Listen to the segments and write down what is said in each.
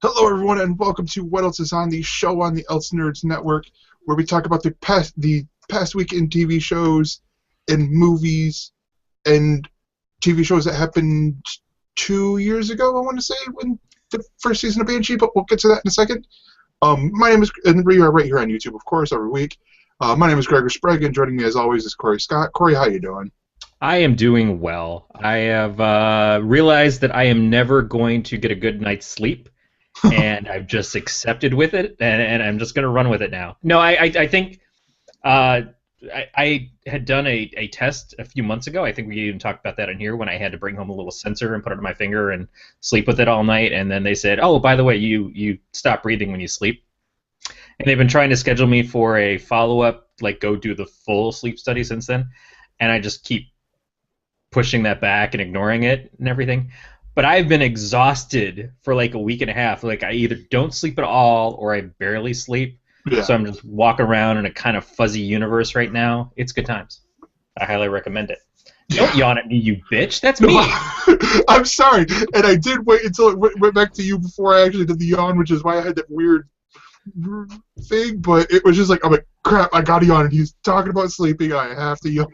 Hello, everyone, and welcome to What Else Is On, the show on the Else Nerds Network, where we talk about the past week in TV shows and movies and TV shows that happened 2 years ago. I want to say when the first season of Banshee, but we'll get to that in a second. My name is, and we are right here on YouTube, of course, every week. My name is Gregor Sprague, and joining me as always is Corey Scott. Corey, how you doing? I am doing well. I have realized that I am never going to get a good night's sleep, and I've just accepted with it, and I'm just going to run with it now. No, I think I had done a test a few months ago. I think we even talked about that in here when I had to bring home a little sensor and put it on my finger and sleep with it all night, and then they said, oh, by the way, you stop breathing when you sleep. And they've been trying to schedule me for a follow-up, like go do the full sleep study since then, and I just keep pushing that back and ignoring it and everything. But I've been exhausted for like a week and a half. Like I either don't sleep at all or I barely sleep. Yeah. So I'm just walking around in a kind of fuzzy universe right now. It's good times. I highly recommend it. Don't yawn at me, you bitch. That's me. I'm sorry, and I did wait until it went back to you before I actually did the yawn, which is why I had that weird thing, but it was just like, I'm like, crap, I gotta yawn, and he's talking about sleeping, I have to yawn.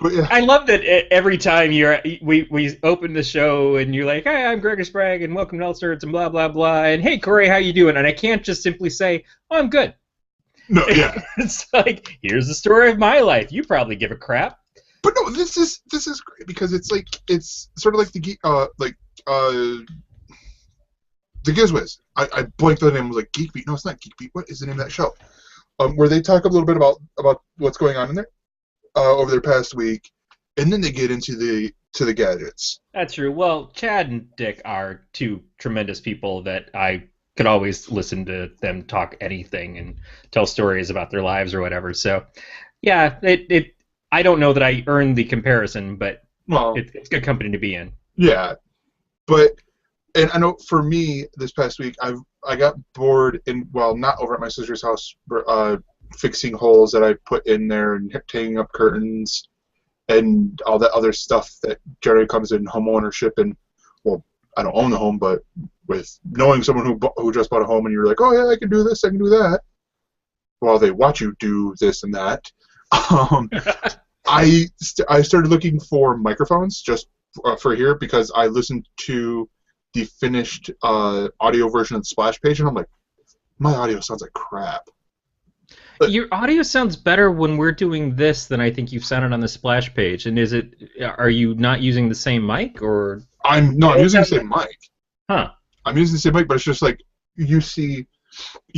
But yeah. I love that every time we open the show and you're like, hey, I'm Gregor Sprague and welcome to Elsters and blah, blah, blah, and hey, Corey, how you doing? And I can't just simply say, oh, I'm good. No, yeah. It's like, here's the story of my life. You probably give a crap. But no, this is great because it's like, it's sort of like the Gizwiz. I blanked on the name. I was like Geek Beat. No, it's not Geek Beat. What is the name of that show? Where they talk a little bit about what's going on in there over their past week, and then they get into the gadgets. That's true. Well, Chad and Dick are two tremendous people that I could always listen to them talk anything and tell stories about their lives or whatever. So, yeah, I don't know that I earned the comparison, but it's good company to be in. Yeah, but. And I know for me, this past week, I got bored not over at my sister's house, fixing holes that I put in there and hanging up curtains and all that other stuff that generally comes in home ownership. And, well, I don't own the home, but with knowing someone who just bought a home and you're like, oh, yeah, I can do this, I can do that, while they watch you do this and that, I started looking for microphones just for here because I listened to the finished audio version of the Splash page, and I'm like, my audio sounds like crap. But your audio sounds better when we're doing this than I think you've sounded on the Splash page. And are you not using the same mic, or? I'm using the same mic. Huh. I'm using the same mic, but it's just like you see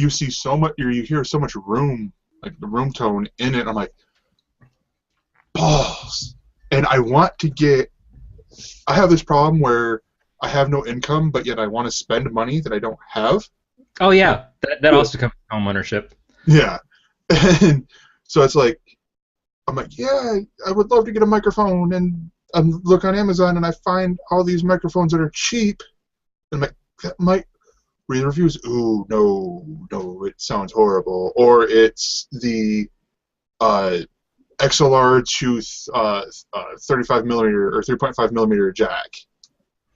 so much, or you hear so much room, like the room tone in it. I'm like, balls. And I have this problem where I have no income, but yet I want to spend money that I don't have. Oh, yeah. That also comes with home ownership. Yeah. And so it's like, I'm like, yeah, I would love to get a microphone. And I look on Amazon, and I find all these microphones that are cheap. And I'm like, that might read the reviews. Ooh, no, it sounds horrible. Or it's the XLR to 35 millimeter or 3.5 millimeter jack.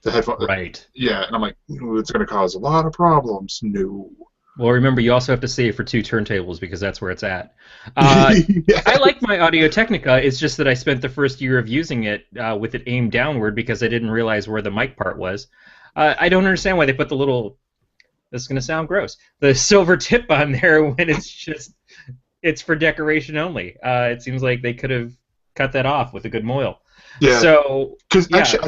The headphone. Right. Yeah, and I'm like, it's going to cause a lot of problems. No. Well, remember, you also have to save for 2 turntables because that's where it's at. Yeah. I like my Audio-Technica. It's just that I spent the first year of using it with it aimed downward because I didn't realize where the mic part was. I don't understand why they put the little, this is going to sound gross, the silver tip on there when it's for decoration only. It seems like they could have cut that off with a good moil. Yeah. So, because actually,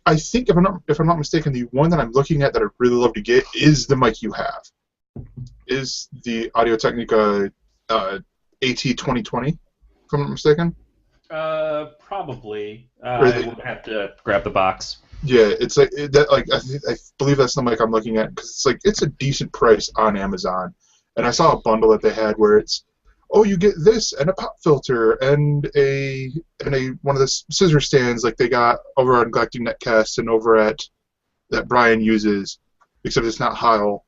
I think if I'm not mistaken, the one that I'm looking at that I'd really love to get is the mic you have. Is the Audio-Technica AT2020, if I'm not mistaken? Probably. I would have to grab the box. Yeah, it's like that. Like I believe that's the mic I'm looking at because it's a decent price on Amazon, and I saw a bundle that they had where it's, oh, you get this and a pop filter and a one of the scissor stands like they got over on Galactic Netcast and over at that Brian uses, except it's not Heil,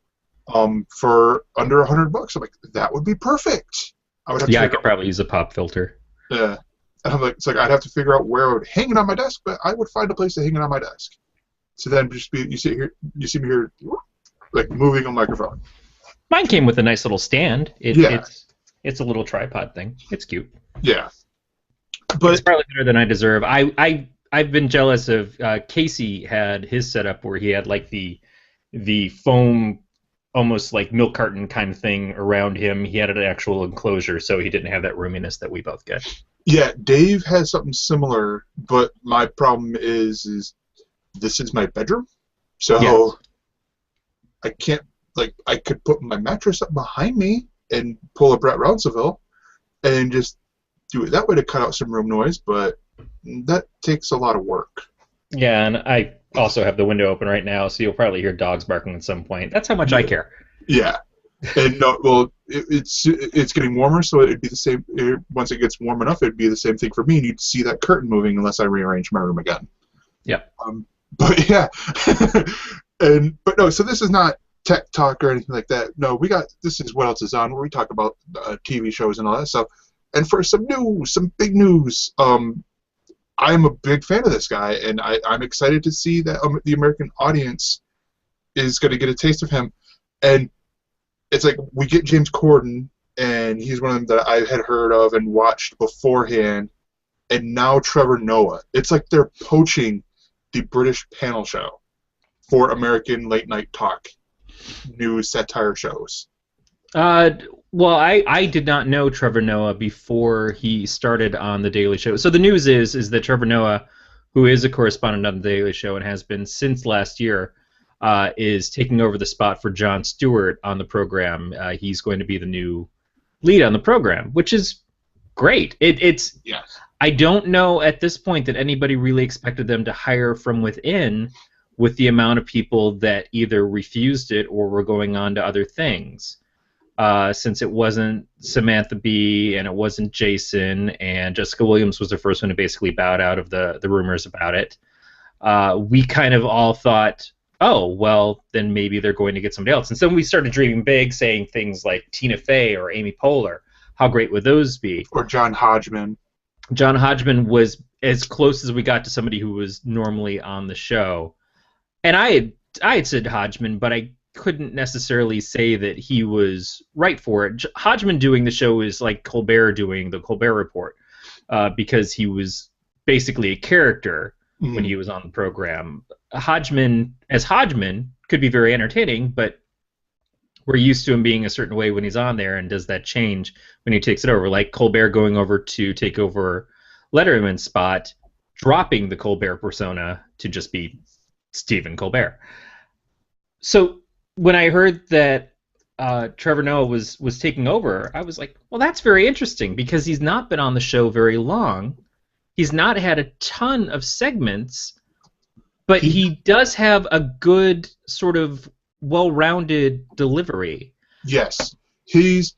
for under $100. I'm like, that would be perfect. I could probably use a pop filter. Yeah, and I'm like, it's like I'd have to figure out where I would hang it on my desk, but I would find a place to hang it on my desk. to then just be you see me here like moving a microphone. Mine came with a nice little stand. Yeah. It's a little tripod thing. It's cute. Yeah. It's But probably better than I deserve. I've been jealous of Casey had his setup where he had like the foam, almost like milk carton kind of thing around him. He had an actual enclosure, so he didn't have that roominess that we both get. yeah, Dave has something similar, but my problem is this is my bedroom, so Yes. I can't I could put my mattress up behind me and pull a Brett Rounseville and just do it that way to cut out some room noise, but that takes a lot of work. Yeah, and I also have the window open right now, so you'll probably hear dogs barking at some point. That's how much I care. Yeah, and no, well, it's getting warmer, so it'd be the same. Once it gets warm enough, it'd be the same thing for me, and you'd see that curtain moving unless I rearrange my room again. Yeah. But yeah, but no, so this is not tech talk or anything like that. No, this is What Else Is On, where we talk about TV shows and all that stuff. And for some big news, I'm a big fan of this guy, and I'm excited to see that the American audience is going to get a taste of him. And it's like we get James Corden, and he's one of them that I had heard of and watched beforehand, and now Trevor Noah. It's like they're poaching the British panel show for American late-night talk news satire shows. Well, I did not know Trevor Noah before he started on The Daily Show. So the news is that Trevor Noah, who is a correspondent on The Daily Show and has been since last year, is taking over the spot for Jon Stewart on the program. He's going to be the new lead on the program, which is great. It's Yes. I don't know at this point that anybody really expected them to hire from within with the amount of people that either refused it or were going on to other things. Since it wasn't Samantha Bee and it wasn't Jason, and Jessica Williams was the first one to basically bow out of the rumors about it, we kind of all thought, oh, well, then maybe they're going to get somebody else. And so we started dreaming big, saying things like Tina Fey or Amy Poehler. How great would those be? Or John Hodgman. John Hodgman was as close as we got to somebody who was normally on the show. And I had said Hodgman, but I couldn't necessarily say that he was right for it. Hodgman doing the show is like Colbert doing the Colbert Report, because he was basically a character when he was on the program. Hodgman, as Hodgman, could be very entertaining, but we're used to him being a certain way when he's on there, and does that change when he takes it over? Like Colbert going over to take over Letterman's spot, dropping the Colbert persona to just be Stephen Colbert. So when I heard that Trevor Noah was taking over, I was like, well, that's very interesting, because he's not been on the show very long. He's not had a ton of segments, but he does have a good sort of well-rounded delivery. Yes. He's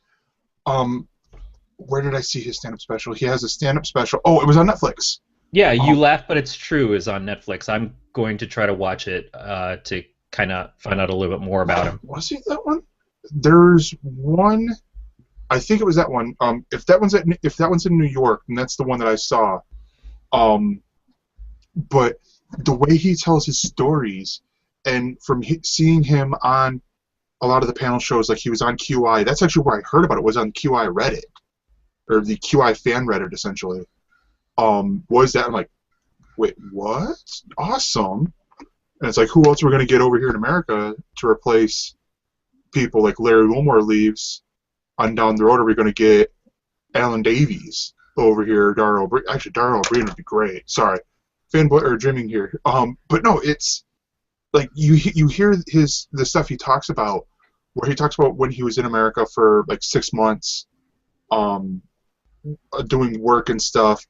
where did I see his stand-up special? He has a stand-up special. Oh, it was on Netflix. Yeah, You Laugh But It's True is on Netflix. I'm going to try to watch it to kind of find out a little bit more about him. Was he that one? There's one. I think it was that one. If that one's in New York, then that's the one that I saw. But the way he tells his stories, and from seeing him on a lot of the panel shows, like he was on QI. That's actually where I heard about it. Was on QI Reddit, or the QI fan Reddit, essentially. Was that? I'm like, wait, what? Awesome. And it's like, who else are we going to get over here in America to replace people like Larry Wilmore leaves? On down the road, are we going to get Alan Davies over here? Dara O'Brien. Actually, Dara O'Brien would be great. Sorry, fanboy or dreaming here. But no, it's like you hear the stuff he talks about, where he talks about when he was in America for like 6 months, doing work and stuff,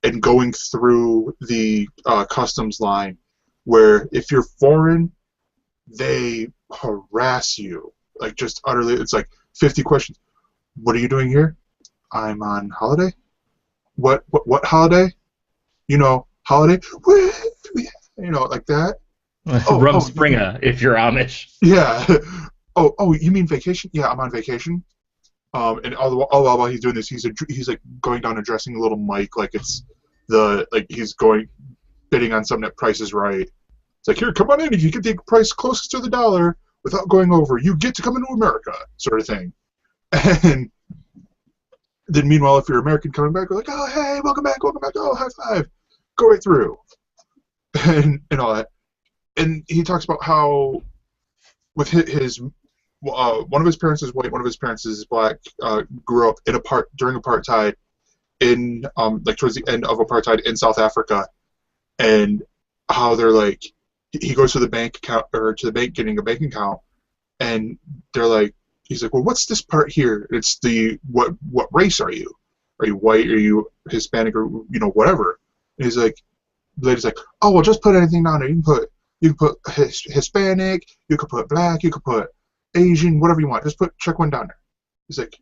and going through the customs line, where if you're foreign, they harass you, like just utterly. It's like 50 questions. What are you doing here? I'm on holiday. What holiday? You know, holiday. You know, like that. Rumspringa, if you're Amish. Yeah. Oh, you mean vacation? Yeah, I'm on vacation. And all while he's doing this, he's like going down addressing a little mic, like it's he's going bidding on something that Price is Right. It's like, here, come on in. If you get the price closest to the dollar without going over, you get to come into America, sort of thing. And then meanwhile, if you're American coming back, you're like, oh, hey, welcome back, oh, high five. Go right through. And all that. And he talks about how with his one of his parents is white, one of his parents is black, grew up during apartheid in like towards the end of apartheid in South Africa, and how they're like, he goes to the bank account or to the bank getting a bank account, and they're like, he's like, well, what's this part here? It's the what race are you? Are you white? Are you Hispanic? Or whatever? And he's like, the lady's like, oh, well, just put anything down there. You can put Hispanic, you could put black, you could put Asian, whatever you want. Just check one down there. He's like,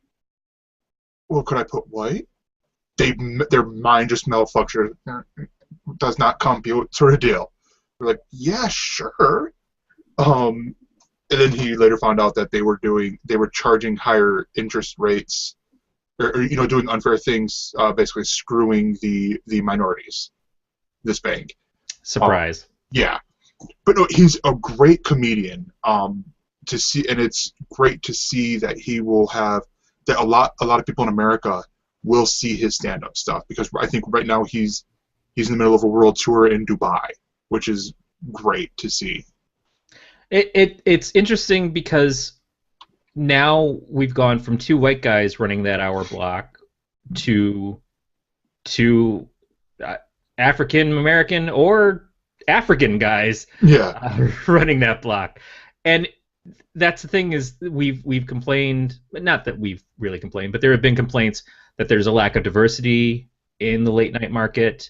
well, could I put white? Their mind just malfunctions. Does not compute, sort of deal. They're like, yeah, sure. And then he later found out that they were charging higher interest rates, or doing unfair things, basically screwing the minorities. This bank. Surprise. Yeah, but no, he's a great comedian. To see, and it's great to see that he will have that a lot of people in America will see his stand-up stuff, because I think right now he's in the middle of a world tour in Dubai, which is great to see. It's interesting because now we've gone from two white guys running that hour block to African American or African guys running that block. And that's the thing, is we've complained, not that we've really complained, but there have been complaints that there's a lack of diversity in the late night market.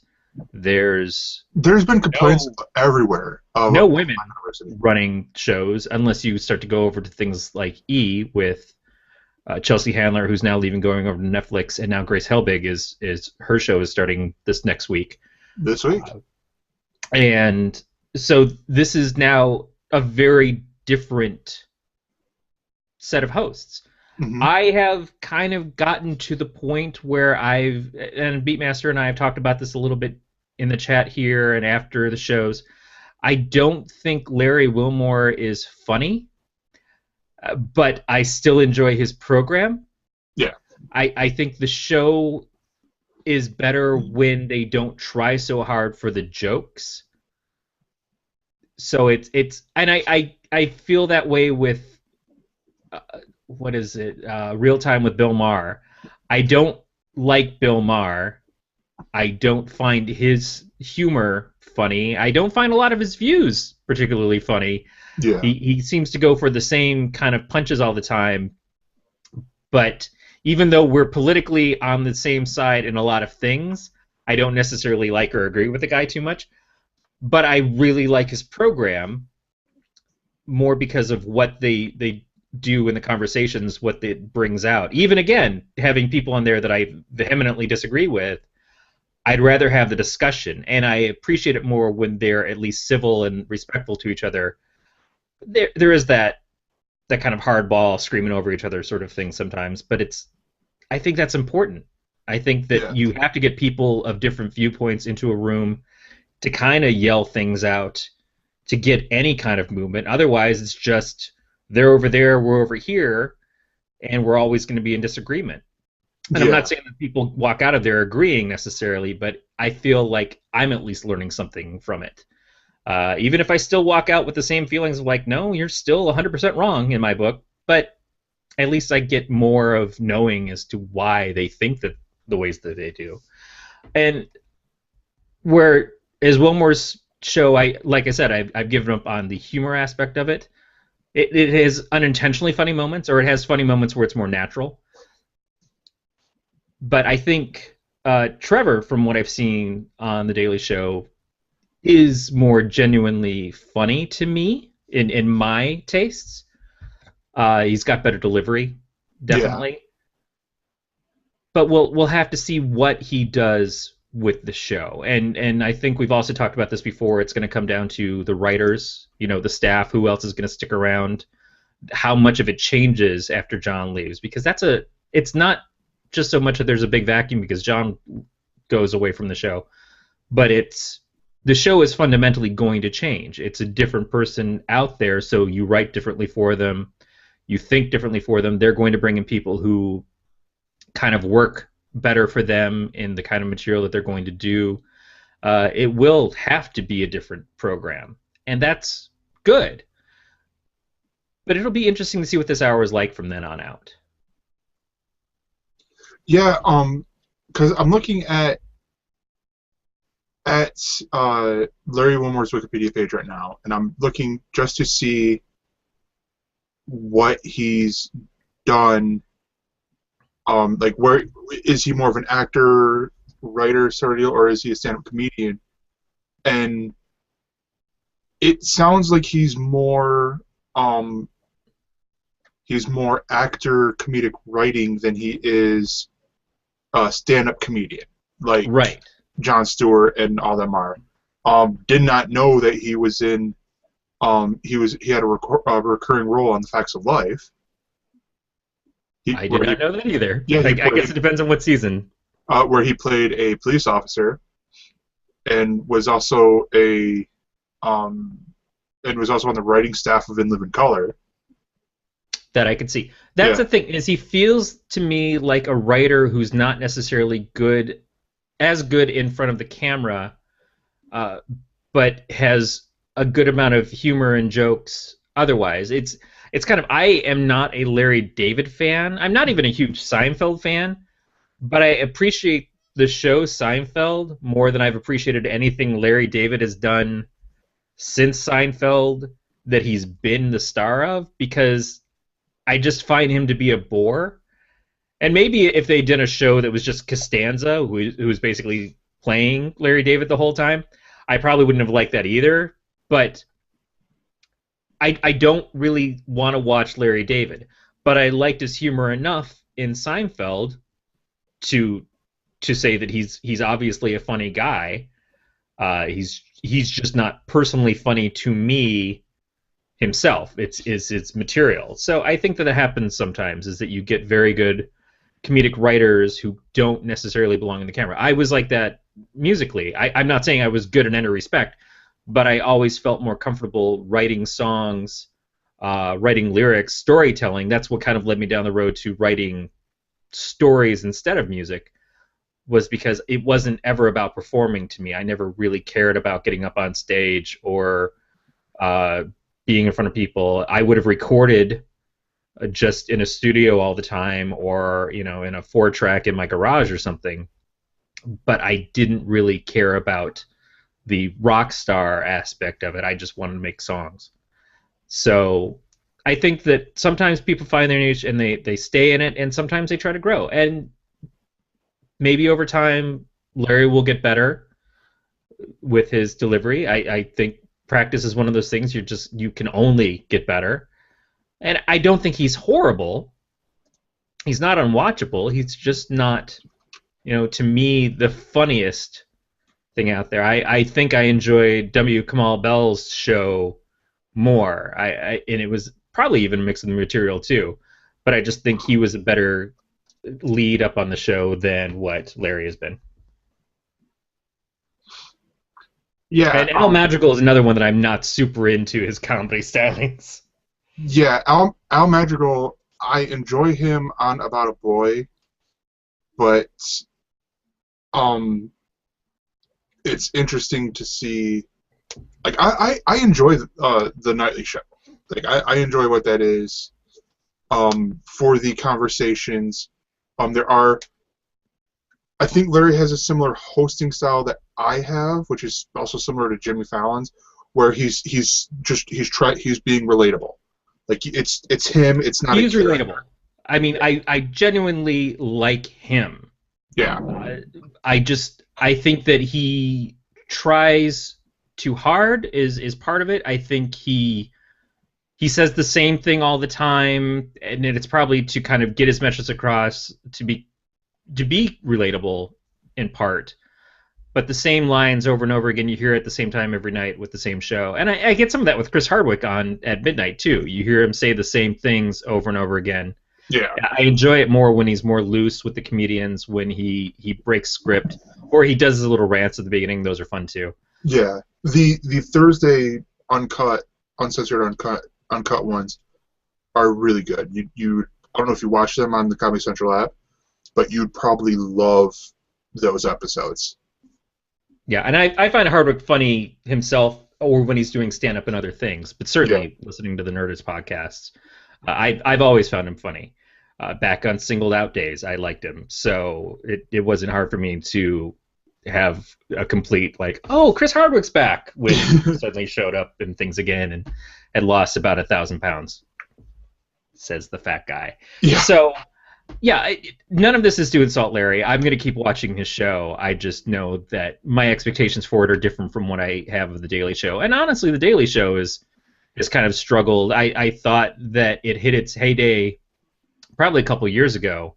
There's been complaints everywhere. No women running shows, unless you start to go over to things like E! With Chelsea Handler, who's now going over to Netflix, and now Grace Helbig is her show is starting this next week. This week. And so this is now a very different set of hosts. Mm-hmm. I have kind of gotten to the point where and Beatmaster and I have talked about this a little bit in the chat here and after the shows. I don't think Larry Wilmore is funny, but I still enjoy his program. Yeah. I think the show is better when they don't try so hard for the jokes. So it's and I feel that way with what is it? Real Time with Bill Maher. I don't like Bill Maher. I don't find his humor funny. I don't find a lot of his views particularly funny. Yeah. He seems to go for the same kind of punches all the time. But even though we're politically on the same side in a lot of things, I don't necessarily like or agree with the guy too much. But I really like his program more because of what they do in the conversations, what it brings out. Even, again, having people on there that I vehemently disagree with, I'd rather have the discussion, and I appreciate it more when they're at least civil and respectful to each other. There is that kind of hardball screaming over each other sort of thing sometimes, but I think that's important. I think that you have to get people of different viewpoints into a room to kind of yell things out to get any kind of movement. Otherwise, it's just they're over there, we're over here, and we're always going to be in disagreement. And I'm not saying that people walk out of there agreeing necessarily, but I feel like I'm at least learning something from it. Even if I still walk out with the same feelings of like, no, you're still 100% wrong in my book, but at least I get more of knowing as to why they think that the ways that they do. And whereas Wilmore's show, like I said, I've given up on the humor aspect of it. It has unintentionally funny moments, or it has funny moments where it's more natural. But I think Trevor, from what I've seen on The Daily Show, is more genuinely funny to me in my tastes. He's got better delivery, definitely. Yeah. But we'll have to see what he does with the show. And I think we've also talked about this before. It's going to come down to the writers, the staff, who else is going to stick around, how much of it changes after John leaves. Because it's not just so much that there's a big vacuum because John goes away from the show, but it's the show is fundamentally going to change. It's a different person out there, so you write differently for them, you think differently for them. They're going to bring in people who kind of work better for them in the kind of material that they're going to do. It will have to be a different program, and that's good. But it'll be interesting to see what this hour is like from then on out. Yeah, because I'm looking at Larry Wilmore's Wikipedia page right now, and I'm looking just to see what he's done. Like, where is he more of an actor, writer sort of deal, or is he a stand-up comedian? And it sounds like he's more actor comedic writing than he is stand-up comedian, like Right. Jon Stewart and all them are. Did not know that he was in. He had a recurring role on The Facts of Life. I did not know that either. Yeah, I guess it depends on what season. Where he played a police officer, and was also on the writing staff of In Living Color. That I could see. That's the thing, is he feels to me like a writer who's not necessarily as good in front of the camera, but has a good amount of humor and jokes otherwise. It's kind of, I am not a Larry David fan. I'm not even a huge Seinfeld fan, but I appreciate the show Seinfeld more than I've appreciated anything Larry David has done since Seinfeld that he's been the star of, because I just find him to be a bore. And maybe if they did a show that was just Costanza, who was basically playing Larry David the whole time, I probably wouldn't have liked that either. But I don't really want to watch Larry David. But I liked his humor enough in Seinfeld to say that he's obviously a funny guy. He's just not personally funny to me himself. It's material. So I think that it happens sometimes, is that you get very good comedic writers who don't necessarily belong in the camera. I was like that musically. I'm not saying I was good in any respect, but I always felt more comfortable writing songs, writing lyrics, storytelling. That's what kind of led me down the road to writing stories instead of music, was because it wasn't ever about performing to me. I never really cared about getting up on stage or being in front of people. I would have recorded just in a studio all the time, or in a 4-track in my garage or something, but I didn't really care about the rock star aspect of it. I just wanted to make songs. So I think that sometimes people find their niche and they stay in it, and sometimes they try to grow. And maybe over time, Larry will get better with his delivery. I think practice is one of those things you can only get better. And I don't think he's horrible. He's not unwatchable. He's just not, to me, the funniest thing out there. I think I enjoyed W. Kamau Bell's show more. And it was probably even a mix of the material too. But I just think he was a better lead up on the show than what Larry has been. Yeah. And Al Madrigal is another one that I'm not super into his comedy stylings. Yeah, Al Madrigal, I enjoy him on About a Boy, but it's interesting to see. Like, I enjoy the Nightly Show. Like, I enjoy what that is. For the conversations, I think Larry has a similar hosting style that I have, which is also similar to Jimmy Fallon's, where he's being relatable. Like, it's him. It's not. He's relatable. I mean, I genuinely like him. Yeah. I think that he tries too hard is part of it. I think he says the same thing all the time, and it's probably to kind of get his message across, to be relatable in part. But the same lines over and over again, you hear at the same time every night with the same show. And I get some of that with Chris Hardwick on at midnight, too. You hear him say the same things over and over again. Yeah. I enjoy it more when he's more loose with the comedians, when he breaks script, or he does his little rants at the beginning. Those are fun, too. Yeah, the Thursday uncensored, uncut ones are really good. I don't know if you watch them on the Comedy Central app, but you'd probably love those episodes. Yeah, and I find Hardwick funny himself, or when he's doing stand up and other things. But Yeah, certainly listening to the Nerdist podcasts, I've always found him funny. Back on singled out days, I liked him, so it wasn't hard for me to have a complete like, oh, Chris Hardwick's back when he suddenly showed up in things again and had lost about 1,000 pounds. Says the fat guy. yeah, So yeah, none of this is to insult Larry. I'm going to keep watching his show. I just know that my expectations for it are different from what I have of The Daily Show. And honestly, The Daily Show is kind of struggled. I thought that it hit its heyday probably a couple years ago,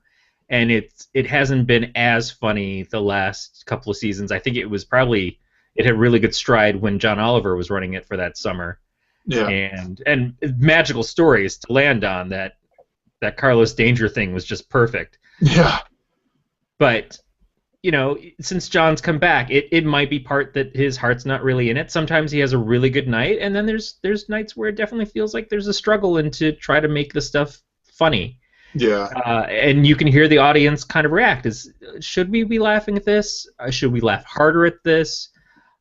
and it hasn't been as funny the last couple of seasons. I think it had really good stride when John Oliver was running it for that summer, yeah, and magical stories to land on. That Carlos Danger thing was just perfect. yeah, But since John's come back, it might be part that his heart's not really in it. Sometimes he has a really good night, and then there's nights where it definitely feels like there's a struggle in to try to make the stuff funny. yeah, And you can hear the audience kind of react. Should we be laughing at this? Should we laugh harder at this?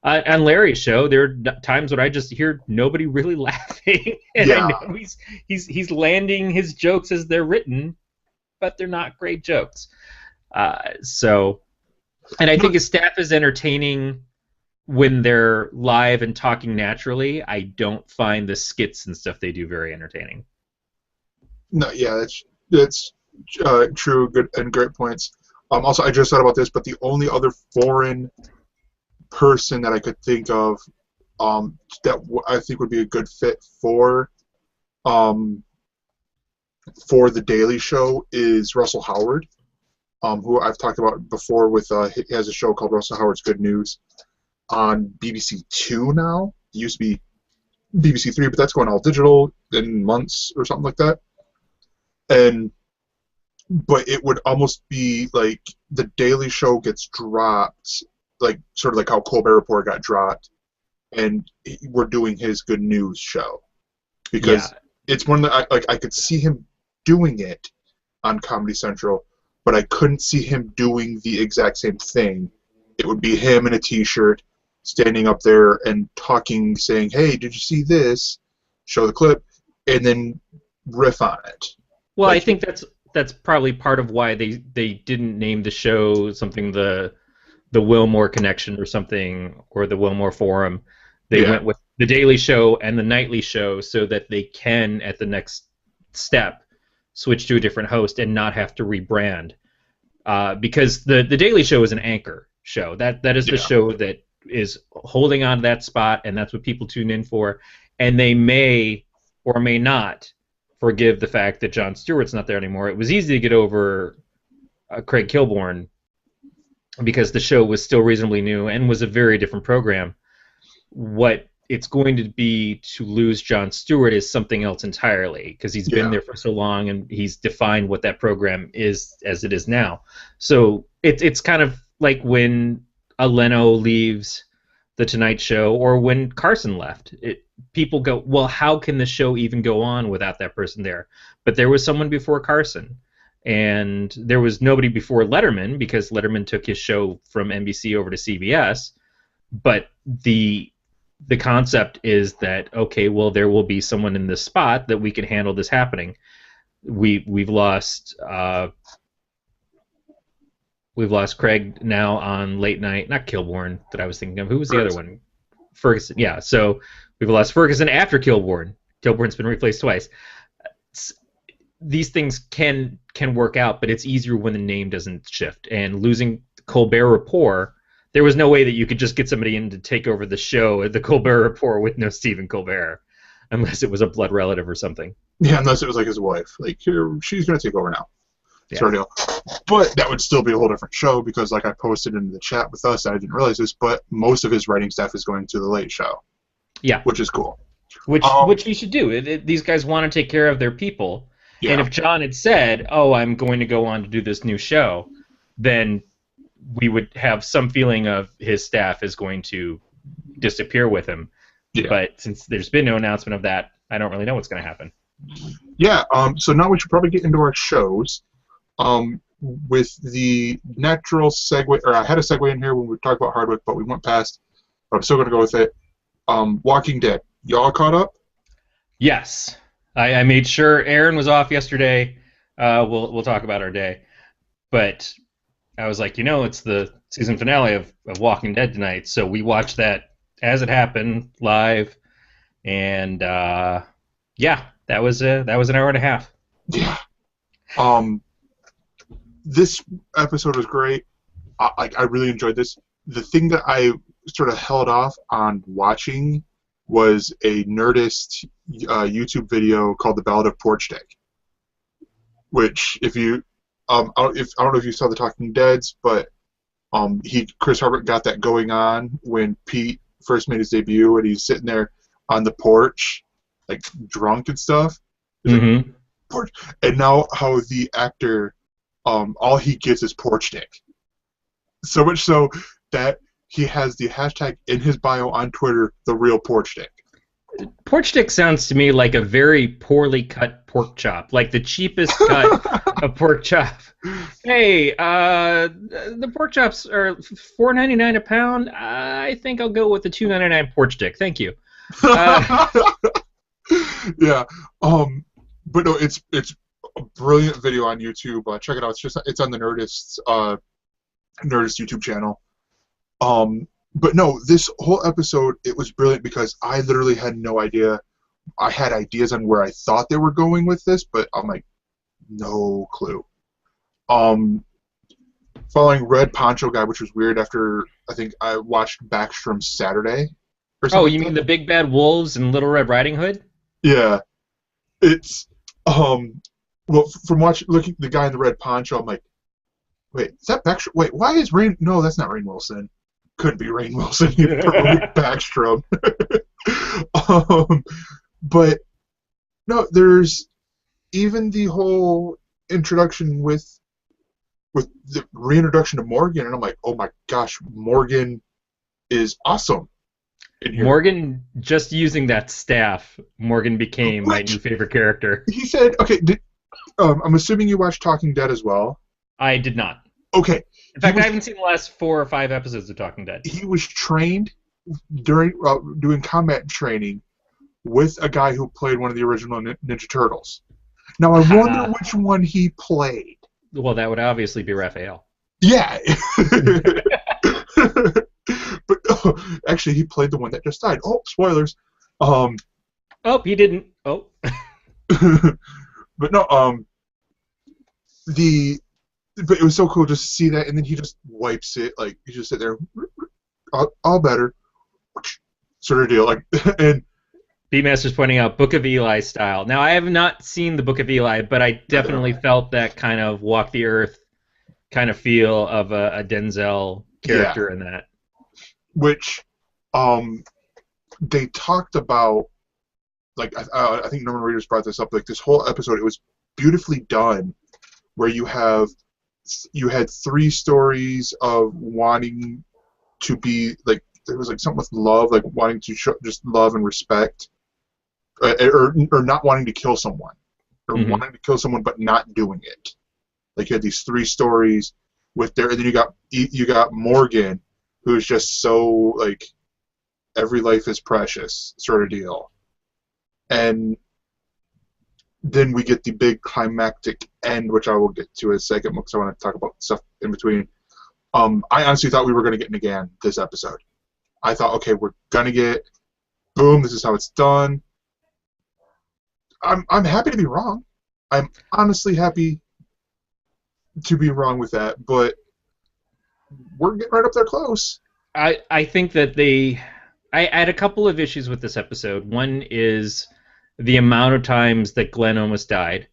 On Larry's show, there are times when I just hear nobody really laughing, and yeah. I know he's landing his jokes as they're written, but they're not great jokes. And I think his staff is entertaining when they're live and talking naturally. I don't find the skits and stuff they do very entertaining. No, yeah, that's true, good and great points. Also, I just thought about this, but the only other foreign person that I could think of I think would be a good fit for the Daily Show is Russell Howard, who I've talked about before. He has a show called Russell Howard's Good News on BBC Two now. It used to be BBC Three, but that's going all digital in months or something like that. But it would almost be like the Daily Show gets dropped, like sort of like how Colbert Report got dropped, and we're doing his Good News show because it's one that I could see him doing it on Comedy Central, but I couldn't see him doing the exact same thing. It would be him in a T-shirt, standing up there and talking, saying, "Hey, did you see this?" Show the clip, and then riff on it. Well, I think that's probably part of why they didn't name the show something the Wilmore Connection or something, or the Wilmore Forum. They went with the Daily Show and the Nightly Show so that they can, at the next step, switch to a different host and not have to rebrand. Because the Daily Show is an anchor show. That is the show that is holding on to that spot, and that's what people tune in for. And they may or may not forgive the fact that Jon Stewart's not there anymore. It was easy to get over Craig Kilborn because the show was still reasonably new and was a very different program. What it's going to be to lose Jon Stewart is something else entirely, because he's been there for so long and he's defined what that program is as it is now. So it's kind of like when a Leno leaves The Tonight Show, or when Carson left. People go, well, how can the show even go on without that person there? But there was someone before Carson, and there was nobody before Letterman, because Letterman took his show from NBC over to CBS. But the concept is that, okay, well, there will be someone in this spot that we can handle this happening. We've lost Craig now on late night, not Kilborn that I was thinking of. Who was the other one? Ferguson. Yeah, so we've lost Ferguson after Kilborn. Kilborn's been replaced twice. These things can work out, but it's easier when the name doesn't shift. And losing Colbert Report, there was no way that you could just get somebody in to take over the show at the Colbert Report with no Stephen Colbert, unless it was a blood relative or something. Yeah, unless it was like his wife. Like, here, she's going to take over now. Sort of deal. But that would still be a whole different show, because like I posted in the chat with us, I didn't realize this, but most of his writing staff is going to The Late Show. Yeah. Which is cool. Which he should do. These guys want to take care of their people. Yeah. And if John had said, "Oh, I'm going to go on to do this new show," then we would have some feeling of his staff is going to disappear with him. Yeah. But since there's been no announcement of that, I don't really know what's going to happen. Yeah. So now we should probably get into our shows. With the natural segue, or I had a segue in here when we talked about Hardwick, but we went past. But I'm still going to go with it. Walking Dead. Y'all caught up? Yes, I made sure Aaron was off yesterday. We'll talk about our day, but I was like, it's the season finale of Walking Dead tonight, so we watched that as it happened live, and that was an hour and a half. Yeah. This episode was great. I really enjoyed this. The thing that I sort of held off on watching was a Nerdist YouTube video called "The Ballad of Porch Deck," which, if you, I don't know if you saw The Talking Deads, but Chris Hardwick got that going on when Pete first made his debut, and he's sitting there on the porch, like drunk and stuff. Like, porch, and now how the actor, all he gets is porch deck. So much so that he has the hashtag in his bio on Twitter, the real porch deck. Porch dick sounds to me like a very poorly cut pork chop, like the cheapest cut of pork chop. Hey, the pork chops are $4.99 a pound. I think I'll go with the $2.99 porch dick. Thank you. Yeah. But no, it's a brilliant video on YouTube. Check it out. It's on the Nerdist YouTube channel. But no, this whole episode, it was brilliant because I literally had no idea. I had ideas on where I thought they were going with this, but I'm like, no clue. Following Red Poncho Guy, which was weird after I think I watched Backstrom Saturday or something. Oh, you mean the Big Bad Wolves and Little Red Riding Hood? Yeah. It's well, from looking at the guy in the red poncho, I'm like, wait, is that Backstrom? Wait, why is Rainn? No, that's not Rainn Wilson. Couldn't be Rainn Wilson. Backstrom. But no, there's even the whole introduction with the reintroduction to Morgan, and I'm like, oh my gosh, Morgan is awesome. Morgan, just using that staff, Morgan became my new favorite character. He said, okay, I'm assuming you watched Talking Dead as well? I did not. Okay. In fact, I haven't seen the last 4 or 5 episodes of Talking Dead. He was trained during doing combat training with a guy who played one of the original Ninja Turtles. Now, I wonder which one he played. Well, that would obviously be Raphael. Yeah. But actually, he played the one that just died. Oh, spoilers. Oh, he didn't. Oh. But no, but it was so cool just to see that, and then he just wipes it, like, he just sit there, all better, sort of deal, like, and Beatmaster's pointing out Book of Eli style. Now, I have not seen the Book of Eli, but I definitely felt that kind of Walk the Earth kind of feel of a Denzel character in that. Which, they talked about, like, I think Norman Reedus brought this up, like, this whole episode, it was beautifully done, where you had 3 stories of wanting to be, like, there was, like, something with love, like, wanting to show just love and respect, or not wanting to kill someone, or wanting to kill someone but not doing it. Like, you had these 3 stories with and then you got Morgan, who's just so, like, every life is precious sort of deal. And then we get the big climactic end, which I will get to in a second because I want to talk about stuff in between. I honestly thought we were going to get Negan this episode. I thought, okay, we're going to get, boom, this is how it's done. I'm happy to be wrong. I'm honestly happy to be wrong with that, but we're getting right up there close. I think that I had a couple of issues with this episode. One is the amount of times that Glenn almost died.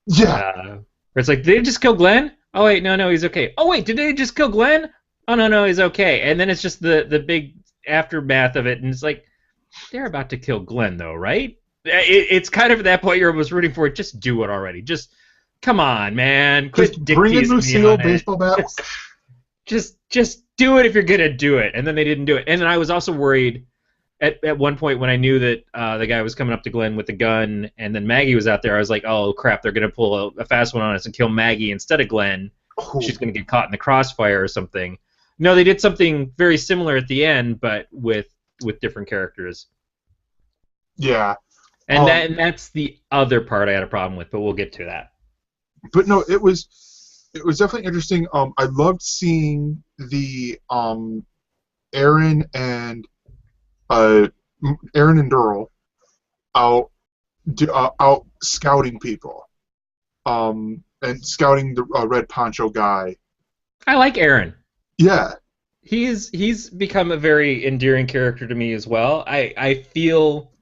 Yeah. Where it's like, did they just kill Glenn? Oh, wait, no, he's okay. Oh, wait, did they just kill Glenn? Oh, no, he's okay. And then it's just the big aftermath of it, and it's like, they're about to kill Glenn, though, right? It's kind of at that point you're almost rooting for it. Just do it already. Just, come on, man. Quit just bring in Lucille, baseball bat. just do it if you're gonna do it. And then they didn't do it. And then I was also worried at one point when I knew that the guy was coming up to Glenn with the gun, and then Maggie was out there. I was like, oh crap, they're gonna pull a fast one on us and kill Maggie instead of Glenn. Oh, She's gonna get caught in the crossfire or something. No, they did something very similar at the end, but with different characters. yeah. And that's the other part I had a problem with, but we'll get to that. But no, it was definitely interesting. I loved seeing the Aaron and Daryl out scouting people, and scouting the red poncho guy. I like Aaron. Yeah, He's become a very endearing character to me as well. I feel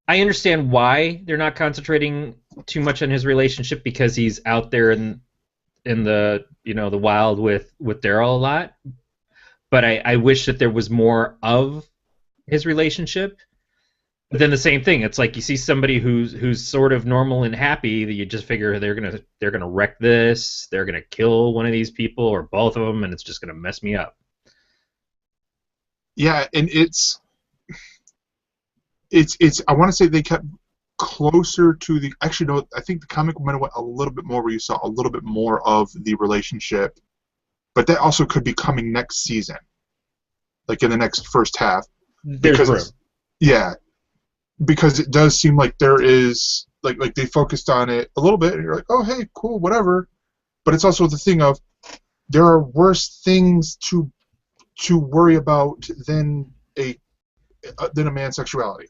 I understand why they're not concentrating too much on his relationship, because he's out there in the the wild with Daryl a lot. But I wish that there was more of his relationship. But then the same thing, it's like you see somebody who's sort of normal and happy, that you just figure they're gonna wreck this, they're gonna kill one of these people or both of them, and it's just gonna mess me up. yeah, and it's I want to say they kept closer to the. Actually, no, I think the comic might have went a little bit more where you saw a little bit more of the relationship, but that also could be coming next season, like in the next first half. There's room. Yeah, because it does seem like there is like they focused on it a little bit, and you're like, oh hey, cool, whatever. But it's also the thing of there are worse things to worry about than a man's sexuality.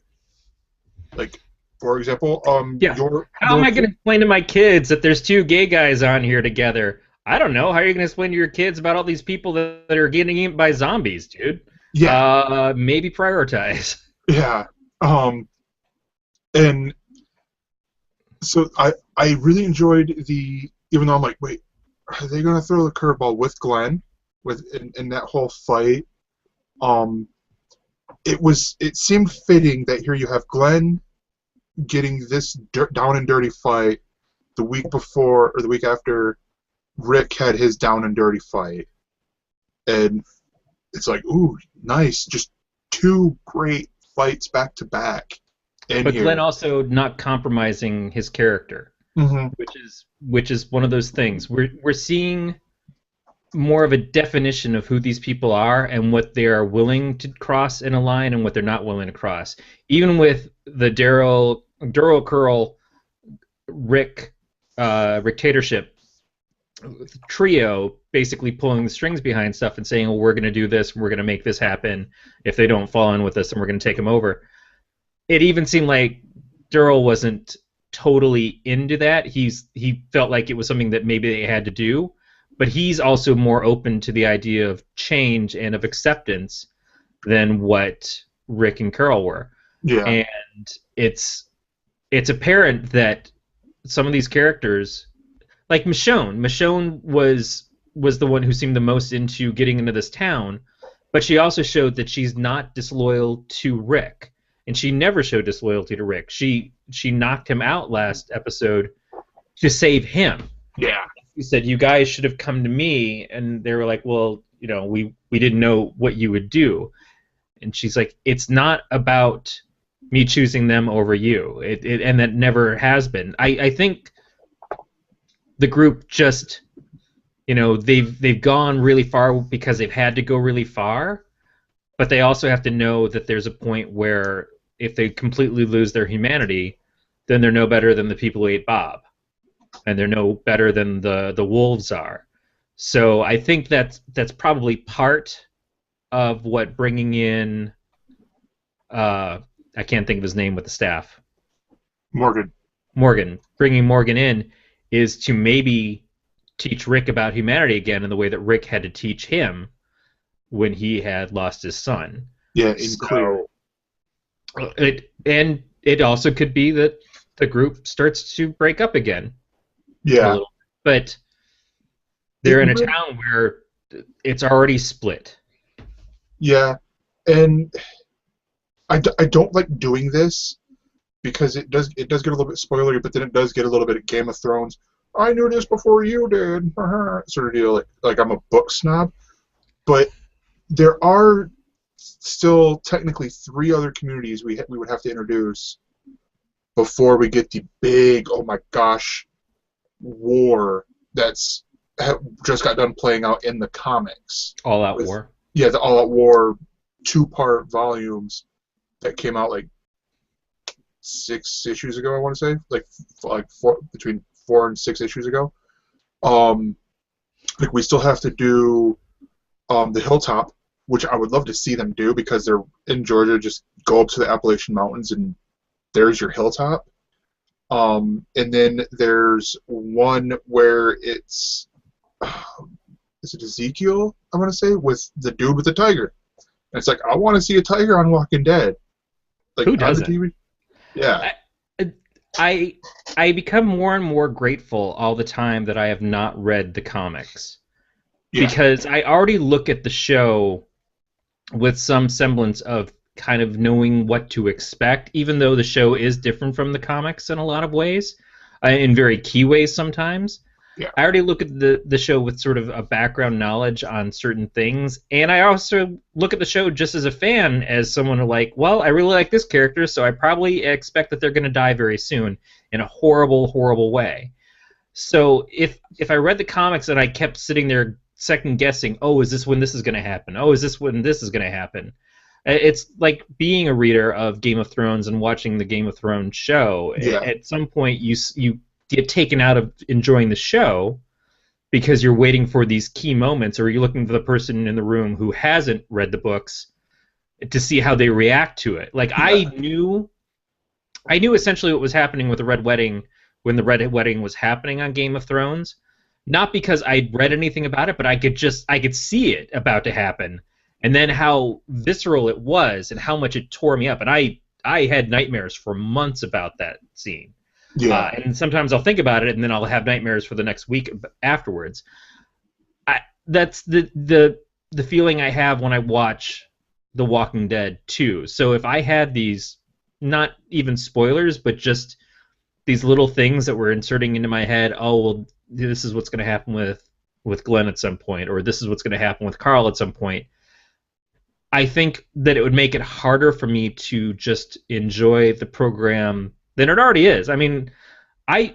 Like, for example, Yeah. How am I going to explain to my kids that there's two gay guys on here together? I don't know. How are you going to explain to your kids about all these people that are getting eaten by zombies, dude? Yeah. Maybe prioritize. Yeah. And so I really enjoyed even though I'm like, wait, are they going to throw the curveball with Glenn in that whole fight? It seemed fitting that here you have Glenn getting this down and dirty fight the week before or the week after Rick had his down and dirty fight, and it's like, ooh, nice, just two great fights back to back. But Glenn also not compromising his character, which is one of those things. We're seeing more of a definition of who these people are and what they are willing to cross in a line and what they're not willing to cross. Even with the Daryl Curl Rick dictatorship trio basically pulling the strings behind stuff and saying, well, we're going to do this, we're going to make this happen if they don't fall in with us, and we're going to take them over. It even seemed like Daryl wasn't totally into that. He felt like it was something that maybe they had to do. But he's also more open to the idea of change and of acceptance than what Rick and Carol were. Yeah. And it's apparent that some of these characters, like Michonne was the one who seemed the most into getting into this town, but she also showed that she's not disloyal to Rick, and she never showed disloyalty to Rick. She knocked him out last episode to save him. Yeah. He said, you guys should have come to me, and they were like, well, we didn't know what you would do. And she's like, it's not about me choosing them over you. And that never has been. I think the group just, they've gone really far because they've had to go really far, but they also have to know that there's a point where if they completely lose their humanity, then they're no better than the people who ate Bob. And they're no better than the wolves are. So I think that's probably part of what bringing in I can't think of his name with the staff. Morgan. Bringing Morgan in is to maybe teach Rick about humanity again in the way that Rick had to teach him when he had lost his son. Yeah, clear. It also could be that the group starts to break up again. Yeah. But they're in a town where it's already split. Yeah. And I don't like doing this because it does get a little bit spoilery, but then it does get a little bit of Game of Thrones. I knew this before you did, sort of deal. Like I'm a book snob, but there are still technically 3 other communities we would have to introduce before we get the big, oh my gosh, war that's just got done playing out in the comics. All Out War. Yeah, the All Out War 2-part volumes that came out like 6 issues ago. I want to say between 4 and 6 issues ago. Like we still have to do the Hilltop, which I would love to see them do because they're in Georgia. Just go up to the Appalachian Mountains and there's your Hilltop. And then there's one where it's is it Ezekiel? I want to say with the dude with the tiger. And it's like I want to see a tiger on Walking Dead. Like who doesn't? On the TV. Yeah. I become more and more grateful all the time that I have not read the comics. Yeah. Because I already look at the show with some semblance of kind of knowing what to expect, even though the show is different from the comics in a lot of ways, in very key ways sometimes. Yeah. I already look at the show with sort of a background knowledge on certain things, and I also look at the show just as a fan, as someone who like, well, I really like this character, so I probably expect that they're going to die very soon in a horrible, horrible way. So if I read the comics and I kept sitting there second guessing, oh, is this when this is going to happen? Oh, is this when this is going to happen? It's like being a reader of Game of Thrones and watching the Game of Thrones show. Yeah. At some point, you get taken out of enjoying the show because you're waiting for these key moments, or you're looking for the person in the room who hasn't read the books to see how they react to it. Like yeah. I knew essentially what was happening with the Red Wedding when the Red Wedding was happening on Game of Thrones, not because I'd read anything about it, but I could see it about to happen. And then how visceral it was and how much it tore me up. And I had nightmares for months about that scene. Yeah. And sometimes I'll think about it and then I'll have nightmares for the next week afterwards. That's the feeling I have when I watch The Walking Dead too. So if I had these, not even spoilers, but just these little things that were inserting into my head, oh, well, this is what's going to happen with Glenn at some point, or this is what's going to happen with Carl at some point, I think that it would make it harder for me to just enjoy the program than it already is. I mean, I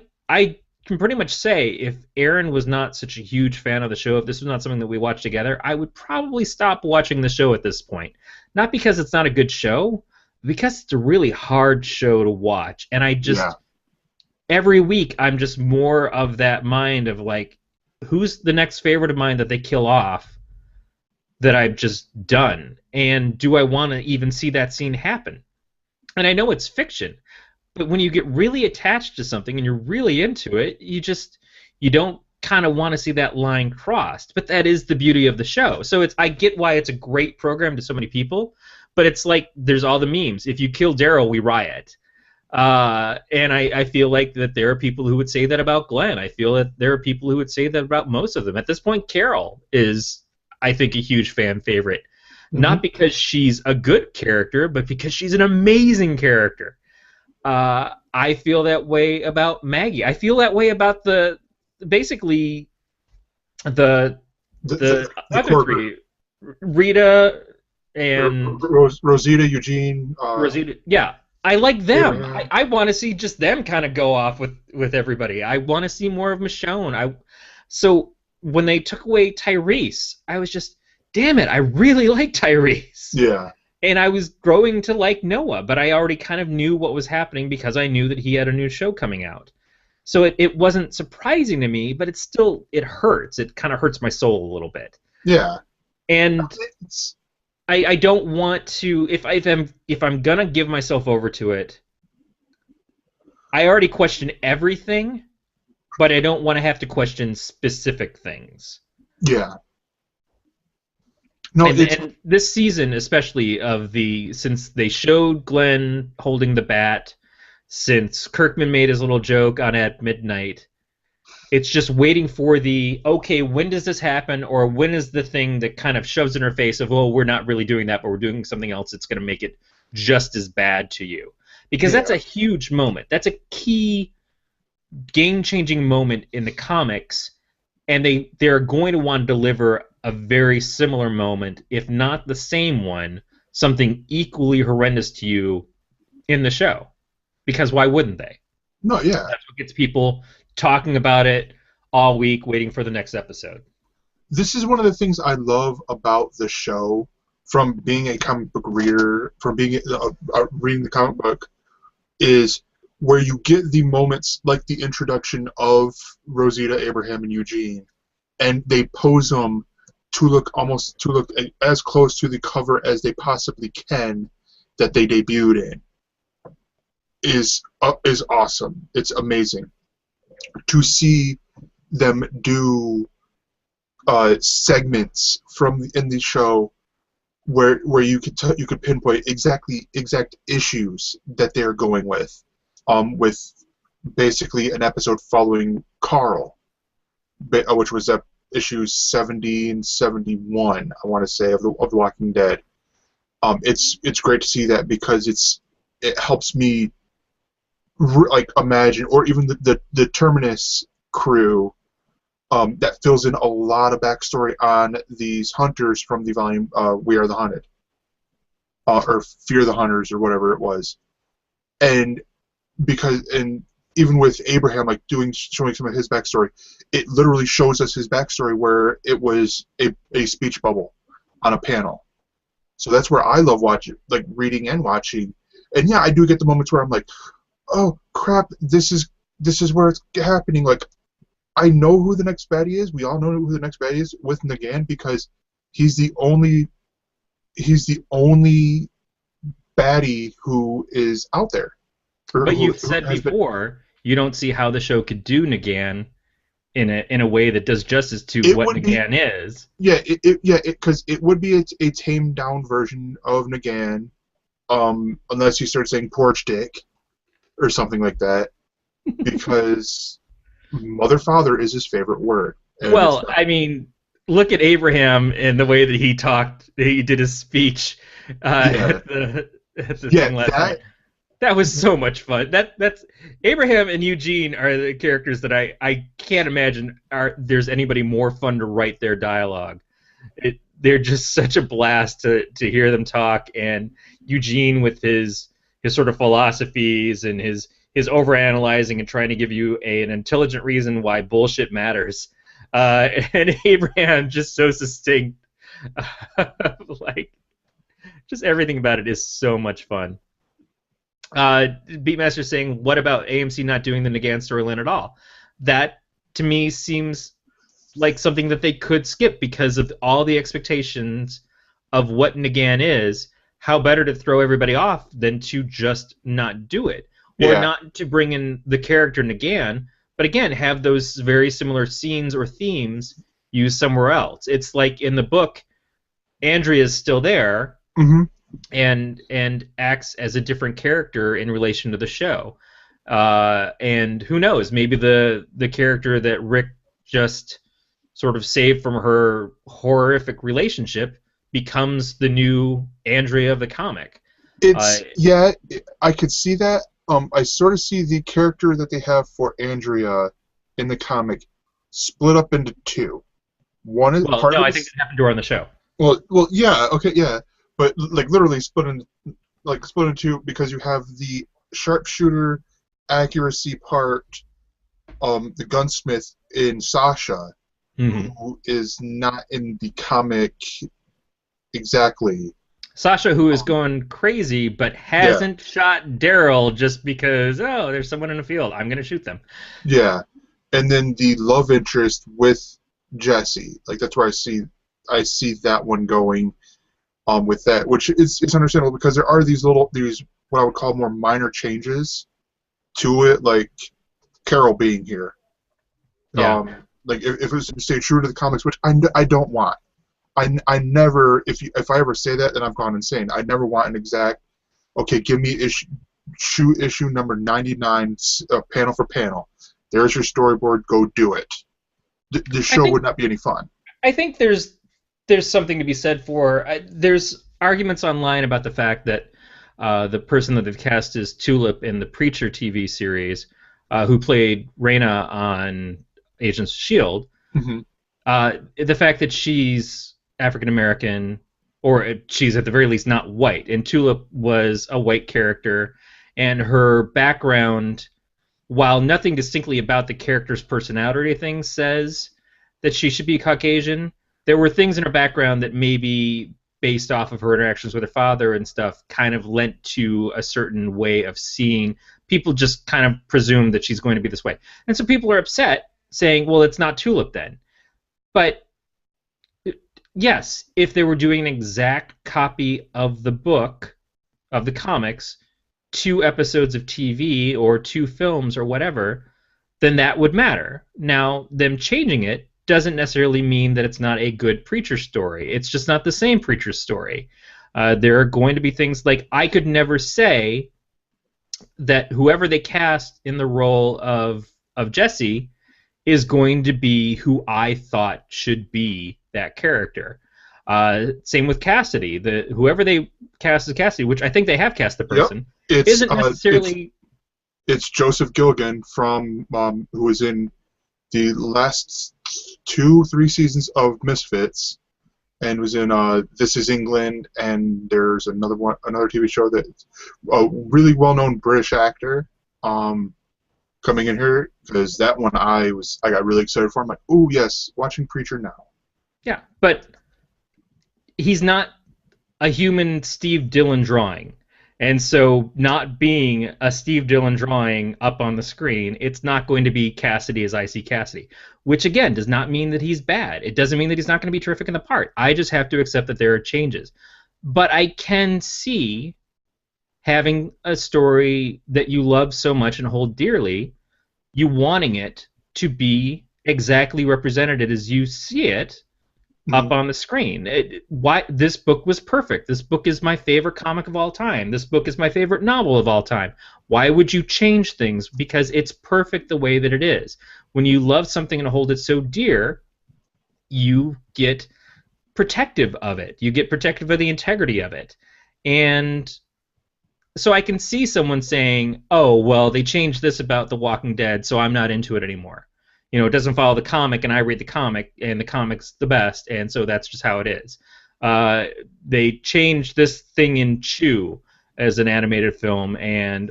can pretty much say if Aaron was not such a huge fan of the show, if this was not something that we watched together, I would probably stop watching the show at this point. Not because it's not a good show, because it's a really hard show to watch. And I just, every week, I'm just more of that mind of like, who's the next favorite of mine that they kill off that I've just done, and do I want to even see that scene happen? And I know it's fiction, but when you get really attached to something and you're really into it, you don't kind of want to see that line crossed. But that is the beauty of the show. So I get why it's a great program to so many people, but it's like there's all the memes. If you kill Daryl, we riot. And I feel like that there are people who would say that about Glenn. I feel that there are people who would say that about most of them. At this point, Carol is, I think, a huge fan favorite. Mm-hmm. Not because she's a good character, but because she's an amazing character. I feel that way about Maggie. I feel that way about the other three. Rita and Rosita, Eugene. Rosita, yeah. I like them. Yeah. I want to see just them kind of go off with everybody. I want to see more of Michonne. So when they took away Tyrese, I was just, damn it, I really like Tyrese. Yeah. And I was growing to like Noah, but I already kind of knew what was happening because I knew that he had a new show coming out. So it wasn't surprising to me, but it hurts. It kind of hurts my soul a little bit. Yeah. And I don't want to, if I'm gonna give myself over to it, I already question everything, but I don't want to have to question specific things. Yeah. No, and this season, especially since they showed Glenn holding the bat, since Kirkman made his little joke on At Midnight, it's just waiting for okay, when does this happen, or when is the thing that kind of shoves in her face of, oh, we're not really doing that, but we're doing something else that's going to make it just as bad to you. Because that's a huge moment. That's a key game-changing moment in the comics, and they're going to want to deliver a very similar moment, if not the same one, something equally horrendous to you in the show. Because why wouldn't they? No, yeah. That's what gets people talking about it all week, waiting for the next episode. This is one of the things I love about the show, from being a comic book reader, from being reading the comic book, is where you get the moments like the introduction of Rosita, Abraham, and Eugene, and they pose them to look as close to the cover as they possibly can that they debuted in. Is awesome. It's amazing to see them do segments in the show where you could pinpoint exact issues that they're going with basically an episode following Carl, which was issues 70 and 71, I want to say, of the Walking Dead. It's great to see that, because it helps me imagine, or even the Terminus crew, that fills in a lot of backstory on these hunters from the volume We Are the Hunted, or Fear the Hunters, or whatever it was. And even with Abraham, showing some of his backstory, it literally shows us his backstory where it was a speech bubble on a panel. So that's where I love reading and watching. And yeah, I do get the moments where I'm like, oh crap, this is where it's happening. Like, I know who the next baddie is. We all know who the next baddie is with Negan, because he's the only baddie who is out there. But you've said before, you don't see how the show could do Negan in a way that does justice to what Negan is. Yeah, because it would be a tamed down version of Negan, unless you start saying porch dick or something like that, because mother father is his favorite word. Well, I mean, look at Abraham and the way that he talked. He did his speech at the thing last night. That was so much fun. That's Abraham and Eugene are the characters that I can't imagine there's anybody more fun to write their dialogue. They're just such a blast to hear them talk, and Eugene with his sort of philosophies and his overanalyzing and trying to give you an intelligent reason why bullshit matters. And Abraham just so succinct. Just everything about it is so much fun. Beatmaster saying, what about AMC not doing the Negan storyline at all? That, to me, seems like something that they could skip because of all the expectations of what Negan is. How better to throw everybody off than to just not do it? Or not to bring in the character Negan, but again, have those very similar scenes or themes used somewhere else. It's like in the book, Andrea's still there, and acts as a different character in relation to the show. And who knows, maybe the character that Rick just sort of saved from her horrific relationship becomes the new Andrea of the comic. I could see that. I sort of see the character that they have for Andrea in the comic split up into two. One is I think it happened to her on the show. Well, yeah, okay, yeah, but literally split into two, because you have the sharpshooter accuracy part, the gunsmith in Sasha, who is not in the comic exactly. Sasha, who is going crazy, but hasn't shot Daryl just because, there's someone in the field, I'm going to shoot them. Yeah, and then the love interest with Jesse, that's where I see that one going, with that, which it's understandable, because there are these what I would call more minor changes to it, like Carol being here. Yeah. If it was to stay true to the comics, which I don't want. I never, if I ever say that, then I've gone insane. I never want an exact, okay, give me issue number 99, panel for panel. There's your storyboard, go do it. The show would not be any fun. I think there's something to be said for, there's arguments online about the fact that the person that they've cast as Tulip in the Preacher TV series who played Reyna on Agents of Shield. Hmm. The fact that she's African American, or she's at the very least not white, and Tulip was a white character, and her background, while nothing distinctly about the character's personality or things says that she should be Caucasian, there were things in her background that maybe based off of her interactions with her father and stuff kind of lent to a certain way of seeing. People just kind of presume that she's going to be this way. And so people are upset saying, well, it's not Tulip then. But yes, if they were doing an exact copy of the book, of the comics, 2 episodes of TV or 2 films or whatever, then that would matter. Now, them changing it doesn't necessarily mean that it's not a good Preacher story. It's just not the same Preacher story. There are going to be things like, I could never say that whoever they cast in the role of Jesse is going to be who I thought should be that character. Same with Cassidy. Whoever they cast as Cassidy, which I think they have cast the person, isn't necessarily. It's Joseph Gilligan from who was in the last 2-3 seasons of Misfits, and was in This Is England, and there's another TV show that a really well-known British actor coming in here, because that one I got really excited for. I'm like, oh yes, watching Preacher now. Yeah, but he's not a human Steve Dillon drawing. And so not being a Steve Dillon drawing up on the screen, it's not going to be Cassidy as I see Cassidy. Which, again, does not mean that he's bad. It doesn't mean that he's not going to be terrific in the part. I just have to accept that there are changes. But I can see having a story that you love so much and hold dearly, you wanting it to be exactly represented as you see it up on the screen. Why this book was perfect. This book is my favorite comic of all time. This book is my favorite novel of all time. Why would you change things? Because it's perfect the way that it is. When you love something and hold it so dear, you get protective of it. You get protective of the integrity of it. And so I can see someone saying, oh, well, they changed this about The Walking Dead, so I'm not into it anymore. You know, it doesn't follow the comic, and I read the comic, and the comic's the best, and so that's just how it is. They changed this thing in Chew as an animated film,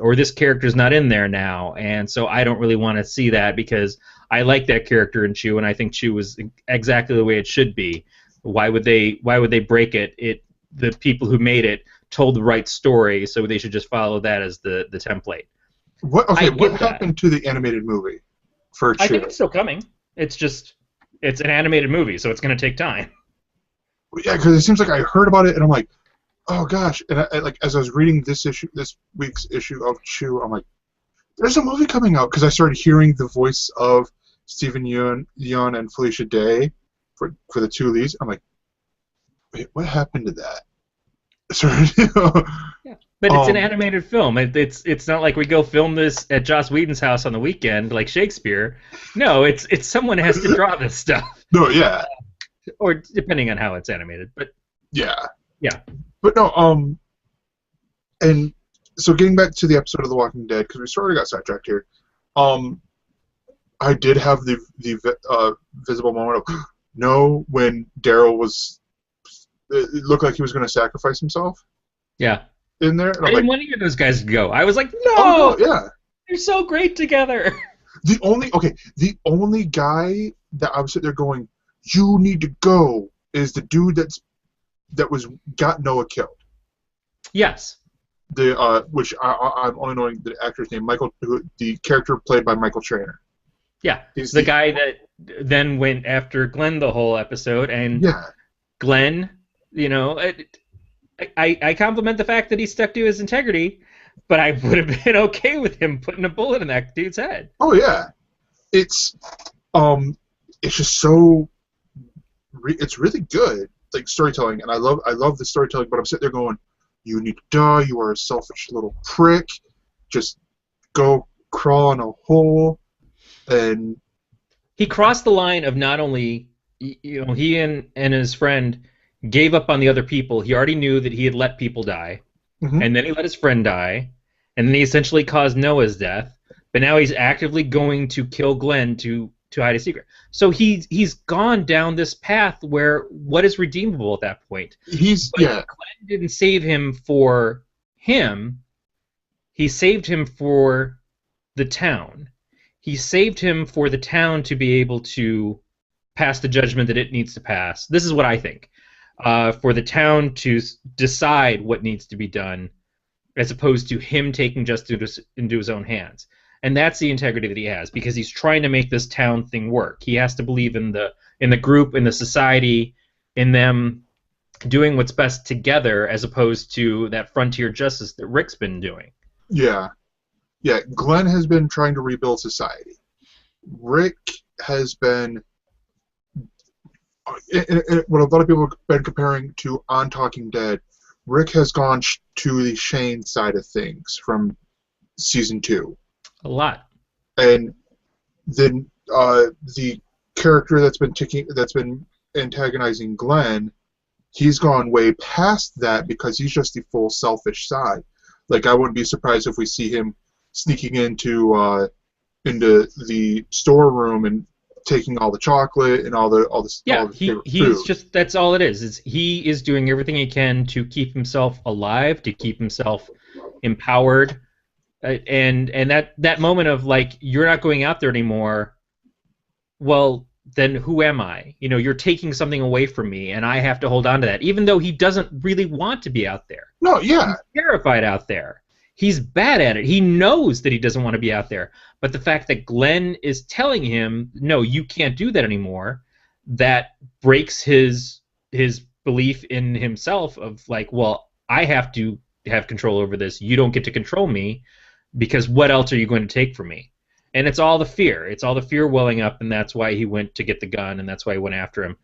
or this character's not in there now, and so I don't really want to see that because I like that character in Chew, and I think Chew was exactly the way it should be. Why would they break it? The people who made it told the right story, so they should just follow that as the template. What happened to the animated movie? I think it's still coming. It's an animated movie, so it's going to take time. Yeah, because it seems like I heard about it, and I'm like, oh gosh. And like as I was reading this week's issue of Chew, I'm like, there's a movie coming out, because I started hearing the voice of Stephen Yeun and Felicia Day for the 2 leads. I'm like, wait, what happened to that? Yeah. But it's an animated film. It's not like we go film this at Joss Whedon's house on the weekend like Shakespeare. No, it's someone has to draw this stuff. No, yeah. Or depending on how it's animated, but yeah. But no, and so getting back to the episode of The Walking Dead, because we sort of got sidetracked here. I did have the visible moment of no when Daryl was. It looked like he was going to sacrifice himself. Yeah. In there. I didn't want either of those guys to go. I was like, no! Oh, no, yeah. They're so great together. The only guy that I was sitting there going, you need to go, is the dude that got Noah killed. Yes. Which I'm only knowing the actor's name, the character played by Michael Trainer. Yeah. He's the guy that then went after Glenn the whole episode, and yeah. Glenn, you know, I compliment the fact that he stuck to his integrity, but I would have been okay with him putting a bullet in that dude's head. Oh yeah, it's just so it's really good, like storytelling, and I love the storytelling. But I'm sitting there going, you need to die. You are a selfish little prick. Just go crawl in a hole. And he crossed the line of not only, you know, he and his friend gave up on the other people. He already knew that he had let people die, and then he let his friend die, and then he essentially caused Noah's death. but now he's actively going to kill Glenn to hide a secret. So he's gone down this path where what is redeemable at that point? But Glenn didn't save him for him. He saved him for the town. He saved him for the town to be able to pass the judgment that it needs to pass. This is what I think. For the town to decide what needs to be done, as opposed to him taking justice into his own hands. And that's the integrity that he has, because he's trying to make this town thing work. He has to believe in the group, in the society, in them doing what's best together, as opposed to that frontier justice that Rick's been doing. Yeah. Yeah, Glenn has been trying to rebuild society. Rick has been... what a lot of people have been comparing to On Talking Dead, Rick has gone to the Shane side of things from season 2. A lot. And then the character that's been antagonizing Glenn, he's gone way past that because he's just the full selfish side. Like, I wouldn't be surprised if we see him sneaking into the storeroom and taking all the chocolate and all the he's food. Just, that's all it is he is doing everything he can to keep himself alive, to keep himself empowered, and that moment of, like, you're not going out there anymore, well, then who am I? You're taking something away from me, and I have to hold on to that, even though he doesn't really want to be out there. No, yeah. He's terrified out there. He's bad at it. He knows that he doesn't want to be out there. But the fact that Glenn is telling him, no, you can't do that anymore, that breaks his belief in himself of, like, well, I have to have control over this. You don't get to control me, because what else are you going to take from me? And it's all the fear. It's all the fear welling up, and that's why he went to get the gun, and that's why he went after him.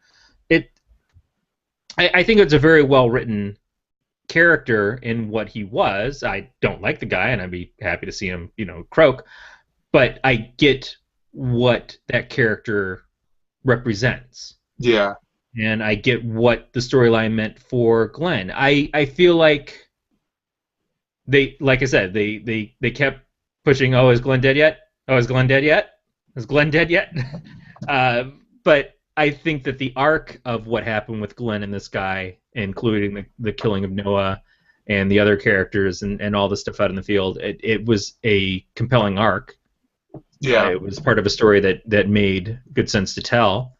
I think it's a very well-written character in what he was. I don't like the guy, and I'd be happy to see him, croak, but I get what that character represents. Yeah. And I get what the storyline meant for Glenn. I feel like like I said, they kept pushing, oh, is Glenn dead yet? Oh, is Glenn dead yet? Is Glenn dead yet? But I think that the arc of what happened with Glenn and this guy, including the killing of Noah and the other characters and all the stuff out in the field, it was a compelling arc. Yeah. It was part of a story that made good sense to tell.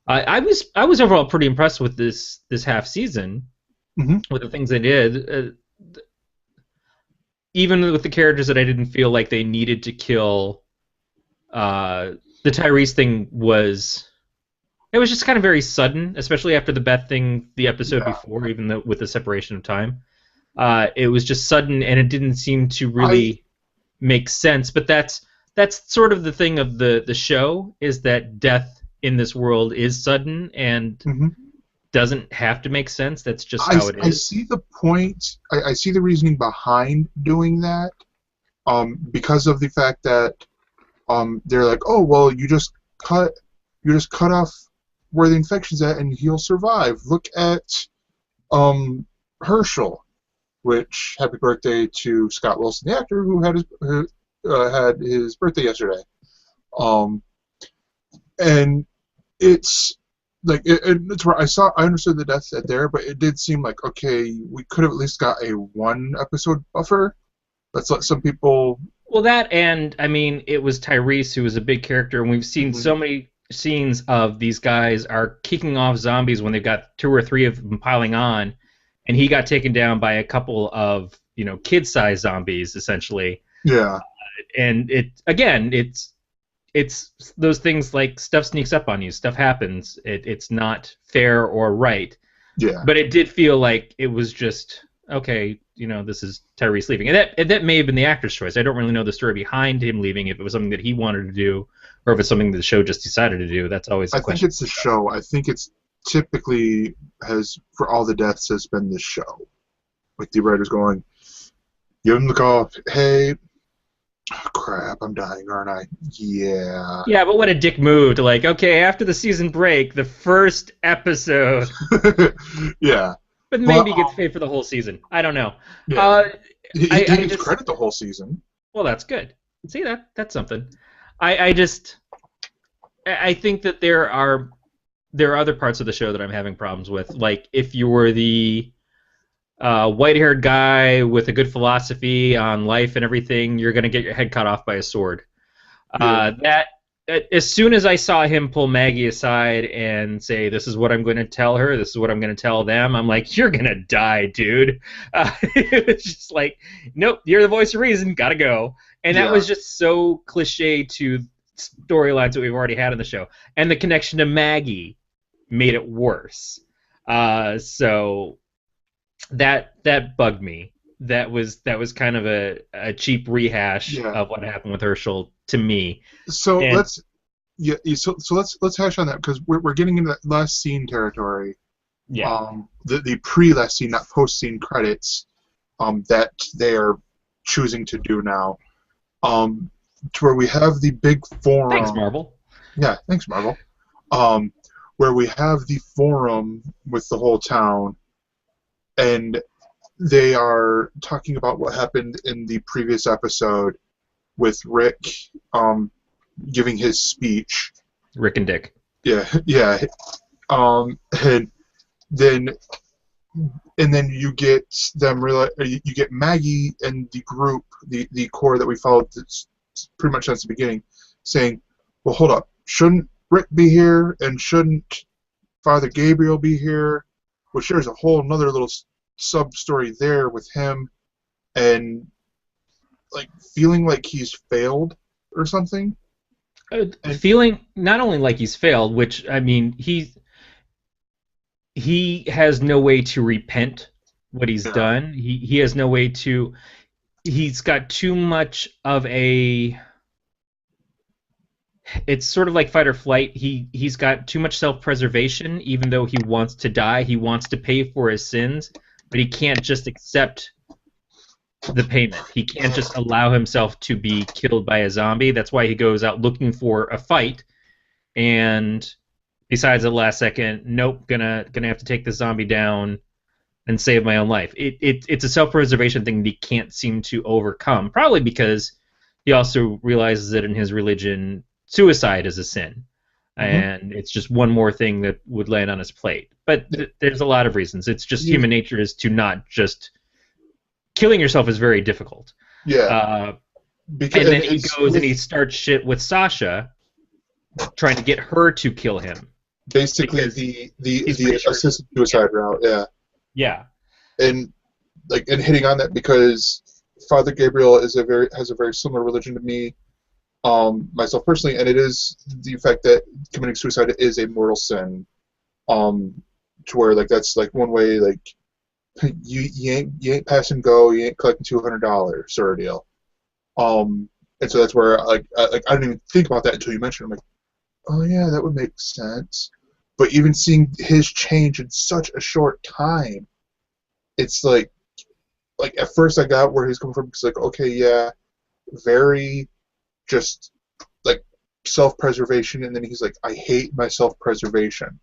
I was overall pretty impressed with this half season, with the things they did. Even with the characters that I didn't feel like they needed to kill, the Tyrese thing was just kind of very sudden, especially after the Beth thing the episode before, even though with the separation of time. It was just sudden, and it didn't seem to really make sense. But that's sort of the thing of the show, is that death in this world is sudden and doesn't have to make sense. That's just how it is. I see the point. I see the reasoning behind doing that, because of the fact that they're like, oh, well, you just cut off where the infection's at, and he'll survive. Look at Herschel, which, happy birthday to Scott Wilson, the actor, who had his birthday yesterday. And it's like it's where I understood the death set there, but it did seem like, okay, we could have at least got a 1 episode buffer. Let's let some people. Well, that, and I mean, it was Tyrese who was a big character, and we've seen so many scenes of these guys are kicking off zombies when they've got 2 or 3 of them piling on, and he got taken down by a couple of kid-sized zombies essentially. Yeah. And it's those things, like, stuff sneaks up on you, stuff happens. It's not fair or right. Yeah. But it did feel like it was just, okay, this is Tyrese leaving. And that may have been the actor's choice. I don't really know the story behind him leaving, if it was something that he wanted to do or if it's something that the show just decided to do. That's always the question. I think it's the show. I think it's typically for all the deaths, has been the show. Like, the writers going, give him the call, hey, oh, crap, I'm dying, aren't I? Yeah. Yeah, but what a dick move to, like, okay, after the season break, the first episode. Yeah. But maybe he gets paid for the whole season. I don't know. Yeah. He gets credit the whole season. Well, that's good. See, that's something. I just I think that there are other parts of the show that I'm having problems with. Like if you were the white-haired guy with a good philosophy on life and everything, you're gonna get your head cut off by a sword. Yeah, That as soon as I saw him pull Maggie aside and say, "This is what I'm going to tell her. This is what I'm going to tell them," I'm like, "You're gonna die, dude." It was just like, "Nope, you're the voice of reason. Gotta go." And that yeah. was just so cliche to storylines that we've already had in the show, and the connection to Maggie made it worse. So that bugged me. That was kind of a cheap rehash Yeah. of what happened with Herschel to me. So And let's so let's hash on that because we're getting into that last scene territory. yeah, The pre last scene, not post scene credits. That they are choosing to do now. To where we have the big thanks, forum. Marvel. Yeah, thanks, Marvel. Um, where we have the forum with the whole town, and they are talking about what happened in the previous episode with Rick giving his speech. Rick and Dick. Yeah, yeah. And then you get them you get Maggie and the group, the core that we followed pretty much since the beginning, saying, "Well, hold up, shouldn't Rick be here and shouldn't Father Gabriel be here?" Which there's a whole another little sub story there with him and like feeling like he's failed or something. And Feeling not only like he's failed, which I mean he has no way to repent what he's yeah, done. He has no way to. He's got too much of a. It's sort of like fight or flight. He's got too much self-preservation. Even though he wants to die, he wants to pay for his sins, but he can't just accept the payment. He can't just allow himself to be killed by a zombie. That's why he goes out looking for a fight, and decides at the last second, nope, gonna have to take the zombie down and save my own life. It's a self-preservation thing that he can't seem to overcome. Probably because he also realizes that in his religion, suicide is a sin, mm-hmm. and it's just one more thing that would land on his plate. But there's a lot of reasons. It's just Yeah, human nature is to not just killing yourself is very difficult. yeah. Uh, Because and and then he it's goes and he starts shit with Sasha, trying to get her to kill him basically because he's pretty the sure. assisted Yeah, suicide route. Yeah, yeah. and and hitting on that because Father Gabriel has a very similar religion to me, myself personally, and it is the fact that committing suicide is a mortal sin. Um, to where like that's like one way like you ain't passing go, you ain't collecting $200 sort of deal. And so that's where I didn't even think about that until you mentioned it. I'm like, oh yeah, that would make sense. But even seeing his change in such a short time, it's like at first I got where he's coming from. It's like, okay, yeah, very just like self-preservation, and then he's like, I hate my self-preservation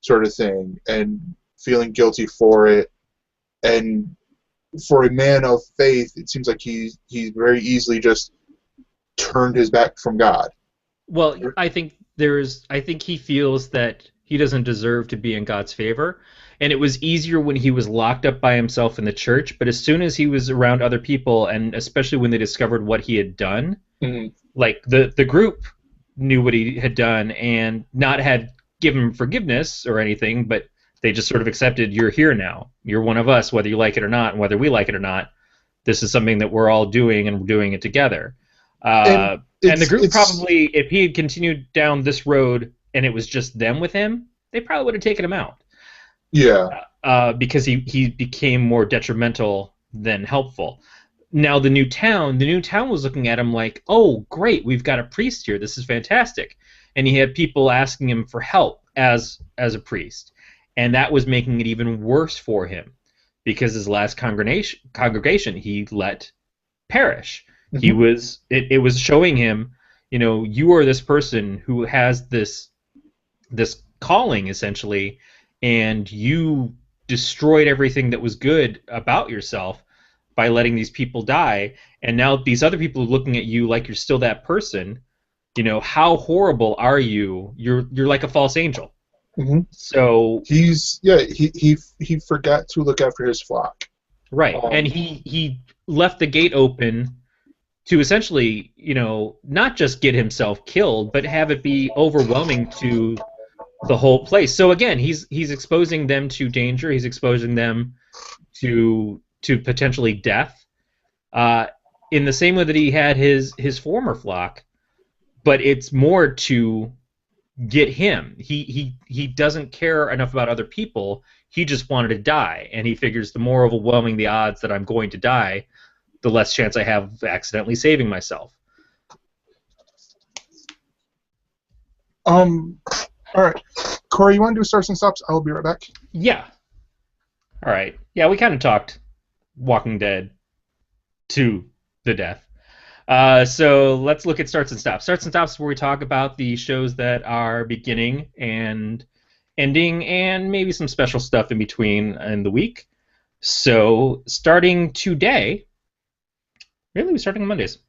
sort of thing, and feeling guilty for it. And for a man of faith, it seems like he very easily just turned his back from God. Well, I think he feels that he doesn't deserve to be in God's favor. And it was easier when he was locked up by himself in the church, but as soon as he was around other people, and especially when they discovered what he had done, Mm-hmm. like the group knew what he had done and not had given him forgiveness or anything, but they just sort of accepted, you're here now. You're one of us, whether you like it or not, and whether we like it or not. This is something that we're all doing, and we're doing it together. And And the group it's probably, if he had continued down this road and it was just them with him, they probably would have taken him out yeah. because he became more detrimental than helpful. Now the new town was looking at him like, oh great, we've got a priest here. This is fantastic, and he had people asking him for help as a priest, and that was making it even worse for him because his last congregation he let perish. He Mm-hmm. was it was showing him, you are this person who has this calling essentially, and you destroyed everything that was good about yourself by letting these people die. and now these other people are looking at you like you're still that person. How horrible are you? You're like a false angel. Hmm. So He forgot to look after his flock. right, and Um, he left the gate open to essentially, not just get himself killed, but have it be overwhelming to the whole place. So again, he's exposing them to danger. He's exposing them to potentially death. Uh, in the same way that he had his former flock, but it's more to get him. He doesn't care enough about other people. He just wanted to die, and he figures the more overwhelming the odds that I'm going to die, the less chance I have of accidentally saving myself. all right, Corey, you want to do starts and stops? I'll be right back. Yeah. All right. Yeah, we kind of talked Walking Dead to the death. So let's look at starts and stops. Starts and stops is where we talk about the shows that are beginning and ending, and maybe some special stuff in between in the week. So starting today, really, we're starting on Mondays.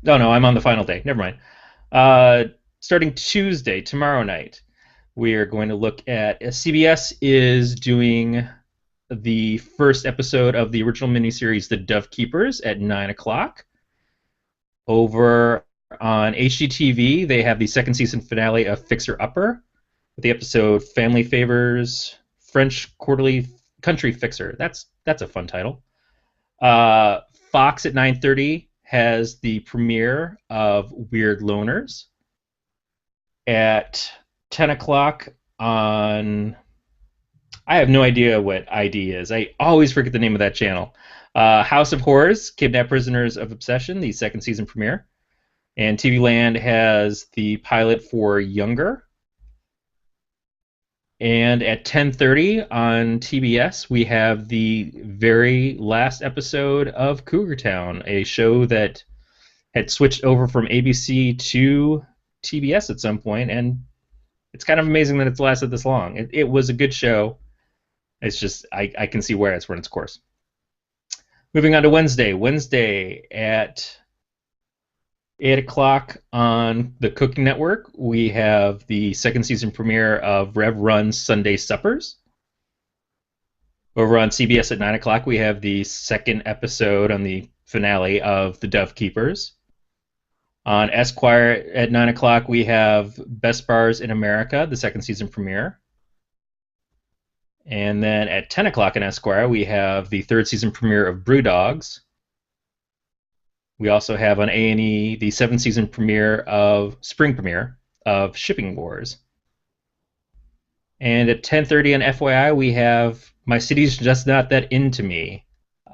Oh no, I'm on the final day. Never mind. Starting Tuesday, tomorrow night, we are going to look at CBS is doing the first episode of the original miniseries, The Dove Keepers, at 9 o'clock. Over on HGTV, they have the second season finale of Fixer Upper, with the episode Family Favors, French Quarterly Country Fixer. That's a fun title. Fox at 9:30 has the premiere of Weird Loners. At 10 o'clock on... I have no idea what ID is. I always forget the name of that channel. House of Horrors, Kidnapped Prisoners of Obsession, the second season premiere. And TV Land has the pilot for Younger. And at 10:30 on TBS, we have the very last episode of Cougar Town, a show that had switched over from ABC to TBS at some point, and it's kind of amazing that it's lasted this long. It was a good show. It's just I can see where it's run its course. Moving on to Wednesday. Wednesday at 8 o'clock on the Cooking Network, we have the second season premiere of Rev Run's Sunday Suppers. Over on CBS at 9 o'clock, we have the second episode on the finale of The Dove Keepers. On Esquire at 9 o'clock, we have Best Bars in America, the second season premiere. And then at 10 o'clock in Esquire, we have the third season premiere of Brewdogs. We also have on A&E the seventh season spring premiere of Shipping Wars. And at 10:30 on FYI, we have My City's Just Not That Into Me,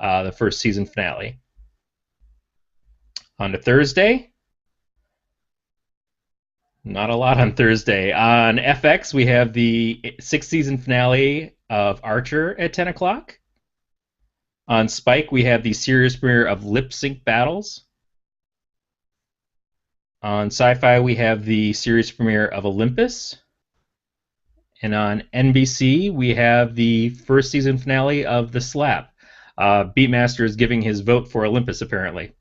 the first season finale. On to Thursday. Not a lot on Thursday. On FX, we have the sixth season finale of Archer at 10 o'clock. On Spike, we have the series premiere of Lip Sync Battles. On Sci-Fi, we have the series premiere of Olympus. And on NBC, we have the first season finale of The Slap. Beatmaster is giving his vote for Olympus, apparently.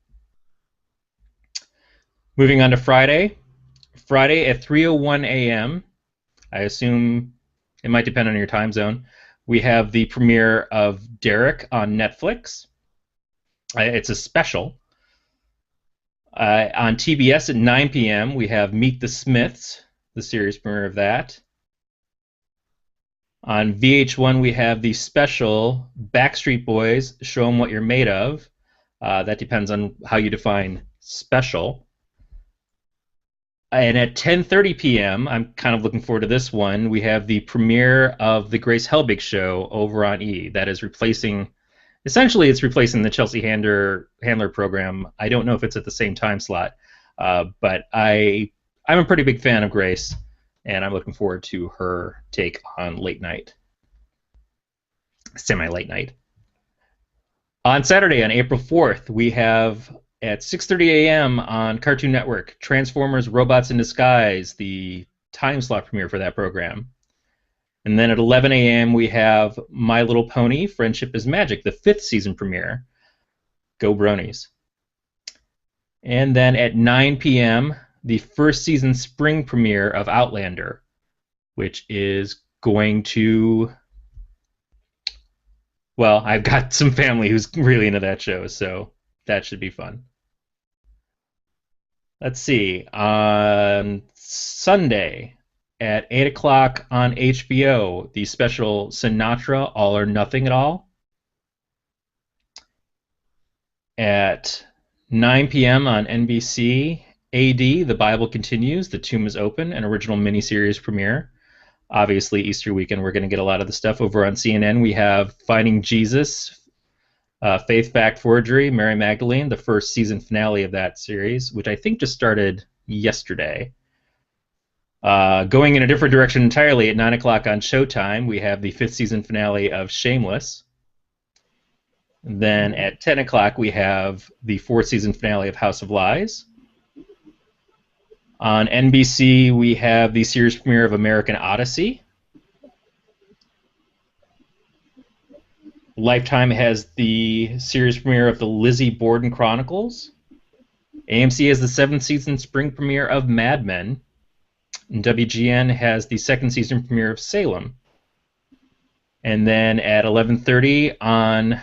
Moving on to Friday. Friday at 3:01 a.m., I assume it might depend on your time zone, we have the premiere of Derek on Netflix. It's a special. On TBS at 9 p.m., we have Meet the Smiths, the series premiere of that. On VH1, we have the special Backstreet Boys, Show 'Em What You're Made Of. That depends on how you define special. And at 10:30 p.m., I'm kind of looking forward to this one, we have the premiere of the Grace Helbig Show over on E! That is essentially it's replacing the Chelsea Handler program. I don't know if it's at the same time slot, but I'm a pretty big fan of Grace, and I'm looking forward to her take on late night. Semi-late night. On Saturday, on April 4th, we have at 6:30 a.m. on Cartoon Network, Transformers Robots in Disguise, the time slot premiere for that program. And then at 11 a.m. we have My Little Pony, Friendship is Magic, the fifth season premiere. Go Bronies. And then at 9 p.m., the first season spring premiere of Outlander, which is going to. Well, I've got some family who's really into that show, so that should be fun. Let's see. On Sunday at 8 o'clock on HBO, the special Sinatra All or Nothing at All. At 9 p.m. on NBC, AD, The Bible Continues, The Tomb is Open, an original miniseries premiere. Obviously, Easter weekend, we're going to get a lot of the stuff over on CNN. We have Finding Jesus, Faith Fact Forgery, Mary Magdalene, the first season finale of that series, which I think just started yesterday. Going in a different direction entirely, at 9 o'clock on Showtime, we have the fifth season finale of Shameless. Then at 10 o'clock, we have the fourth season finale of House of Lies. On NBC, we have the series premiere of American Odyssey. Lifetime has the series premiere of the Lizzie Borden Chronicles. AMC has the seventh season spring premiere of Mad Men. And WGN has the second season premiere of Salem. And then at 11:30 on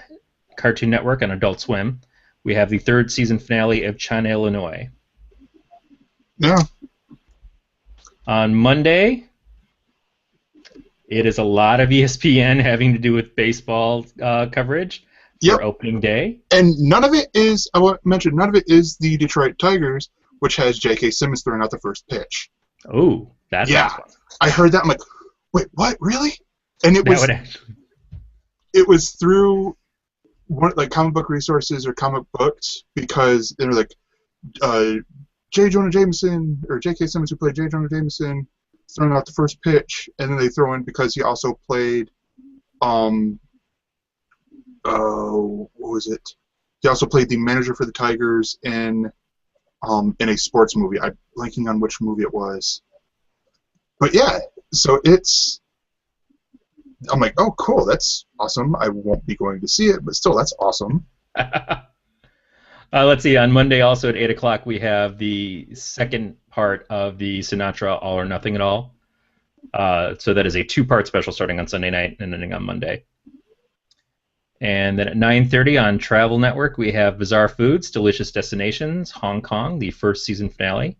Cartoon Network on Adult Swim, we have the third season finale of China, Illinois. Yeah. On Monday, it is a lot of ESPN having to do with baseball coverage for opening day. And none of it is, I want to mention, none of it is the Detroit Tigers, which has J.K. Simmons throwing out the first pitch. Oh, that's fun. I heard that. I'm like, wait, what? Really? And it was. Actually... It was through one like comic book resources or comic books because they were like J. Jonah Jameson or J.K. Simmons, who played J. Jonah Jameson, throwing out the first pitch, and then they throw in because he also played what was it? He also played the manager for the Tigers in a sports movie. I'm blanking on which movie it was. But yeah, so I'm like, oh, cool, that's awesome. I won't be going to see it, but still, that's awesome. Let's see, on Monday also at 8 o'clock, we have the second part of the Sinatra All or Nothing at All. So that is a two-part special starting on Sunday night and ending on Monday. And then at 9:30 on Travel Network, we have Bizarre Foods, Delicious Destinations, Hong Kong, the first season finale.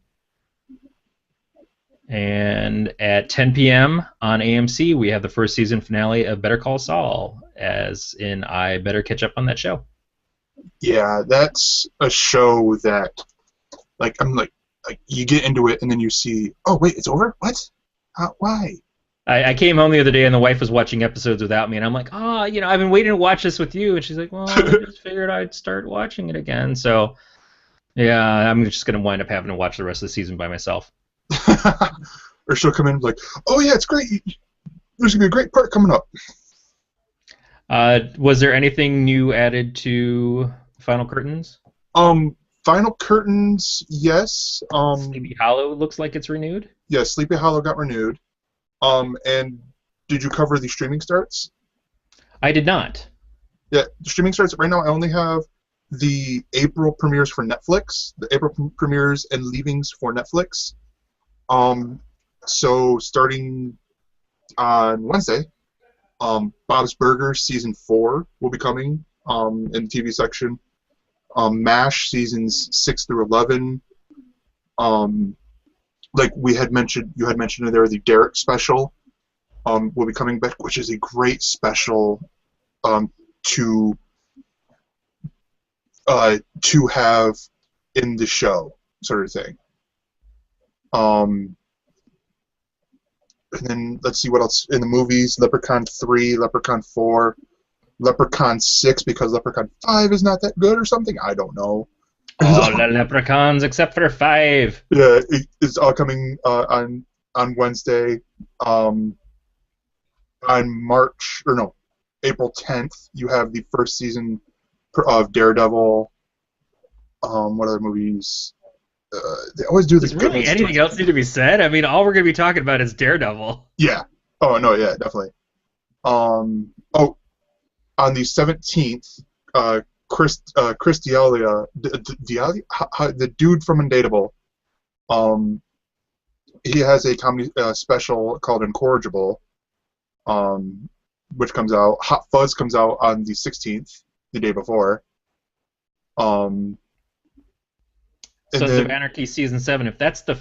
And at 10 p.m. on AMC, we have the first season finale of Better Call Saul, as in I better catch up on that show. Yeah, that's a show that, like, you get into it and then you see, oh, wait, it's over? What? Why? I came home the other day and the wife was watching episodes without me, and I'm like, oh, I've been waiting to watch this with you. And she's like, well, I just figured I'd start watching it again. So, yeah, I'm just going to wind up having to watch the rest of the season by myself. Or she'll come in like, oh, yeah, it's great. There's going to be a great part coming up. Was there anything new added to Final Curtains? Final Curtains, yes. Sleepy Hollow looks like it's renewed? Yeah, Sleepy Hollow got renewed. And did you cover the streaming starts? I did not. Yeah, the streaming starts. Right now I only have the April premieres for Netflix, the April premieres and leavings for Netflix. So starting on Wednesday, Bob's Burgers Season 4 will be coming in the TV section. MASH Seasons 6 through 11. Like you had mentioned there, the Derek special will be coming back, which is a great special to have in the show, sort of thing. And then let's see what else in the movies: Leprechaun 3, Leprechaun 4, Leprechaun 6, because Leprechaun 5 is not that good or something. I don't know. All the leprechauns except for 5. Yeah, it's all coming on Wednesday. On April 10th, you have the first season of Daredevil. What other movies? They always do this. Does really anything else need to be said? I mean, all we're going to be talking about is Daredevil. Yeah. Oh no. Yeah, definitely. On the 17th, Chris D'Elia, the dude from Undateable. He has a comedy special called Incorrigible, which comes out. Hot Fuzz comes out on the 16th, the day before. And Sons then of Anarchy season 7. If that's the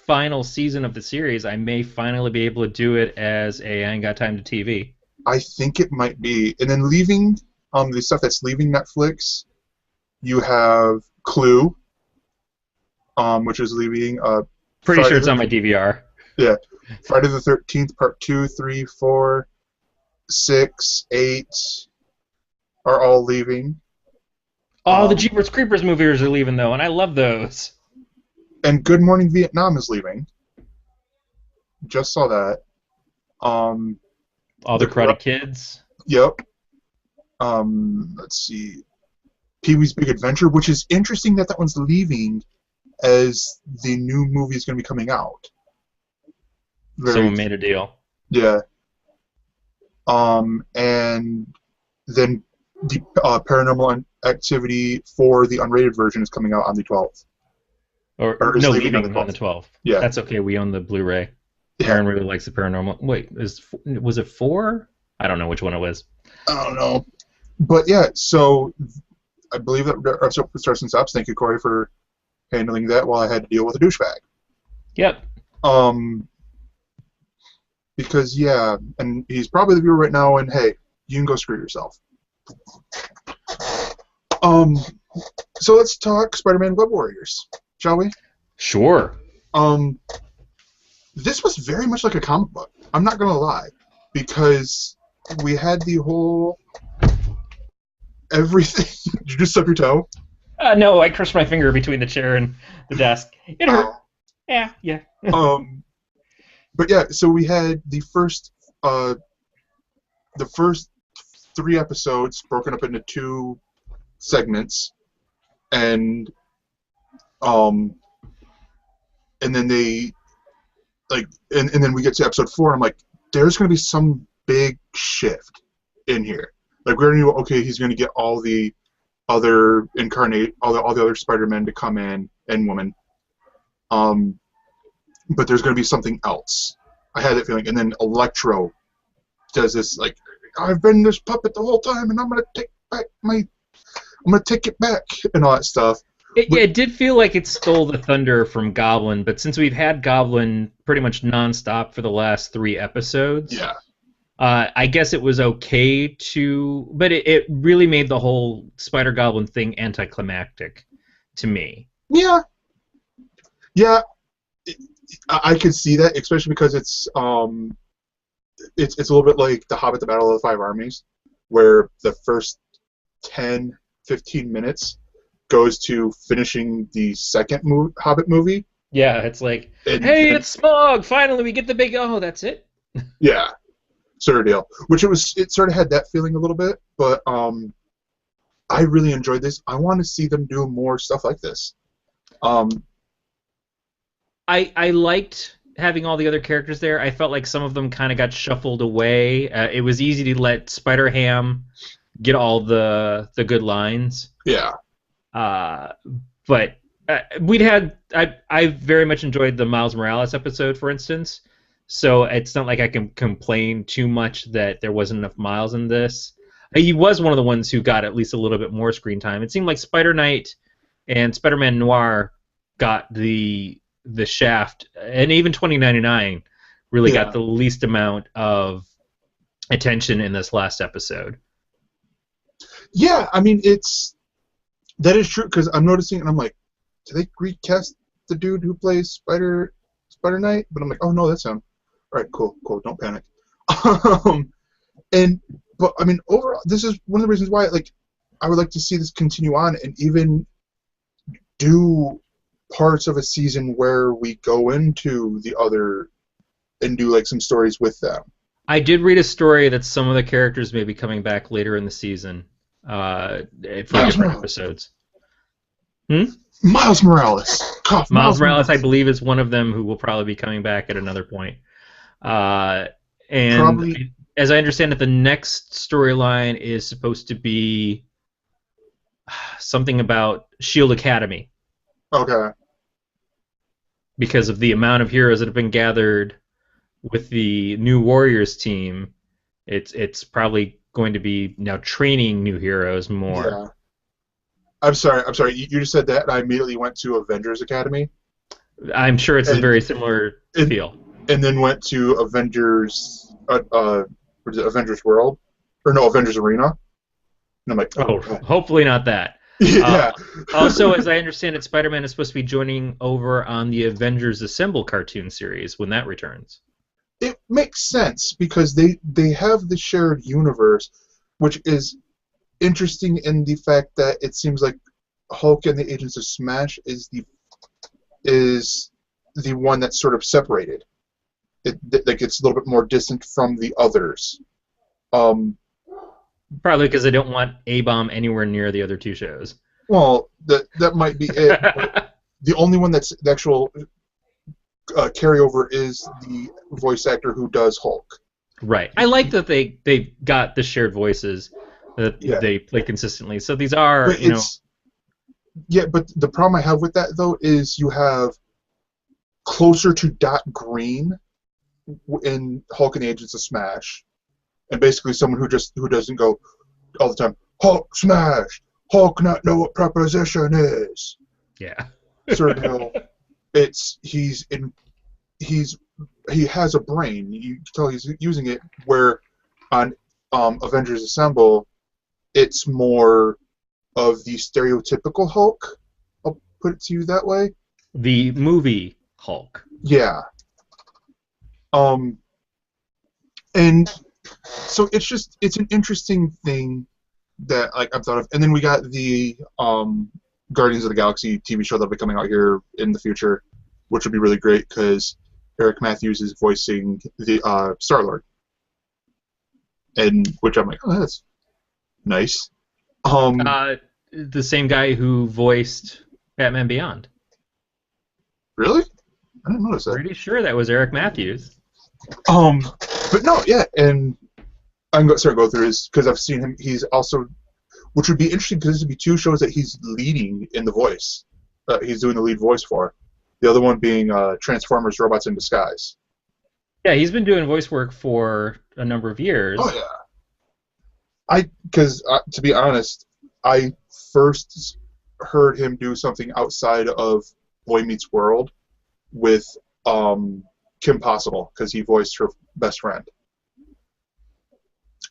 final season of the series, I may finally be able to do it as a I Ain't Got Time to TV. I think it might be. And then leaving the stuff that's leaving Netflix, you have Clue, which is leaving. Pretty Friday sure it's the- on my DVR. Yeah, Friday the 13th, Part 2, 3, 4, 6, 8 are all leaving. Oh, the Jeepers Creepers movies are leaving though, and I love those. And Good Morning Vietnam is leaving. Just saw that. All the Karate Kids. Yep. Let's see. Pee-wee's Big Adventure, which is interesting that one's leaving as the new movie is going to be coming out. Someone made a deal. Yeah. And then the Paranormal Activity for the unrated version is coming out on the 12th. Or is no, leaving leaving on the 12th. Yeah. That's okay. We own the Blu-ray. Yeah. Aaron really likes the paranormal. Wait, was it 4? I don't know which one it was. I don't know. But yeah, so I believe that our episode starts and stops. Thank you, Corey, for handling that while I had to deal with a douchebag. Yep. Because, yeah, and he's probably the viewer right now, and hey, you can go screw yourself. So let's talk Spider-Man Web Warriors, shall we? Sure. This was very much like a comic book. I'm not gonna lie, because we had the whole everything. Did you just stub your toe? No, I crushed my finger between the chair and the desk. It hurt. Yeah. But yeah, so we had the first 3 episodes broken up into 2 segments, and then they and then we get to episode 4. I'm like, there's gonna be some big shift in here. Like, we already knew, okay, he's gonna get all the other all the other Spider-Men to come in, and women. But there's gonna be something else. I had that feeling. And then Electro does this, like, I've been this puppet the whole time, and I'm gonna take it back, and all that stuff. It did feel like it stole the thunder from Goblin, but since we've had Goblin pretty much nonstop for the last 3 episodes, Yeah. I guess it was okay but it really made the whole Spider-Goblin thing anticlimactic to me. Yeah. I could see that, especially because it's a little bit like The Hobbit: The Battle of the 5 Armies, where the first 10, 15 minutes goes to finishing the second Hobbit movie. Yeah, it's like, hey, it's Smaug! Finally, we get the big. Oh, that's it. Yeah, sort of deal. It sort of had that feeling a little bit, but I really enjoyed this. I want to see them do more stuff like this. I liked having all the other characters there. I felt like some of them kind of got shuffled away. It was easy to let Spider-Ham get all the good lines. Yeah. But I very much enjoyed the Miles Morales episode, for instance. So it's not like I can complain too much that there wasn't enough Miles in this. He was one of the ones who got at least a little bit more screen time. It seemed like Spider-Knight and Spider-Man Noir got the shaft, and even 2099 really got the least amount of attention in this last episode. Yeah, I mean, that is true, because I'm noticing, and I'm like, did they recast the dude who plays Spider-Knight? But I'm like, oh no, that's him. All right, cool, don't panic. But I mean, overall, this is one of the reasons why, like, I would like to see this continue on, and even do parts of a season where we go into the other and do like some stories with them. I did read a story that some of the characters may be coming back later in the season for different episodes. Miles Morales. Miles Morales, I believe, is one of them who will probably be coming back at another point. And probably, as I understand it, the next storyline is supposed to be something about Shield Academy Okay. because of the amount of heroes that have been gathered with the new Warriors team. It's probably going to be now training new heroes more. Yeah. I'm sorry. I'm sorry. You just said that, and I immediately went to Avengers Academy, I'm sure it's a and very similar and, feel. and then went to Avengers. What is it? Avengers World, or no, Avengers Arena. And I'm like, oh Oh, god. hopefully not that. Yeah. Also, as I understand it, Spider-Man is supposed to be joining over on the Avengers Assemble cartoon series when that returns. It makes sense because they have the shared universe, which is interesting in the fact that it seems like Hulk and the Agents of Smash is the one that's sort of separated. Like it's a little bit more distant from the others. Probably because they don't want A-Bomb anywhere near the other two shows. Well, that might be it. But the only one that's the actual carryover is the voice actor who does Hulk. Right. I like that they got the shared voices that they play consistently. So these are, But yeah, but the problem I have with that though is you have closer to Dot Green in Hulk and the Agents of Smash, and basically someone who doesn't go all the time Hulk smash, Hulk not know what preposition is. Yeah. Sort of deal. He has a brain. You can tell he's using it. Where on Avengers Assemble, it's more of the stereotypical Hulk. I'll put it to you that way. The movie Hulk. Yeah. And so it's an interesting thing that like I've thought of. And then we got the Guardians of the Galaxy TV show that'll be coming out here in the future, which would be really great because Eric Matthews is voicing the Star-Lord. And which I'm like, oh, that's nice. The same guy who voiced Batman Beyond. Really? I didn't notice that. Pretty sure that was Eric Matthews. But no, yeah, and I'm going to go through his because I've seen him. He's also, which would be interesting because this would be two shows that he's leading in the voice. He's doing the lead voice for. The other one being Transformers: Robots in Disguise. Yeah, he's been doing voice work for a number of years. Oh yeah. Because to be honest, I first heard him do something outside of Boy Meets World with Kim Possible because he voiced her best friend.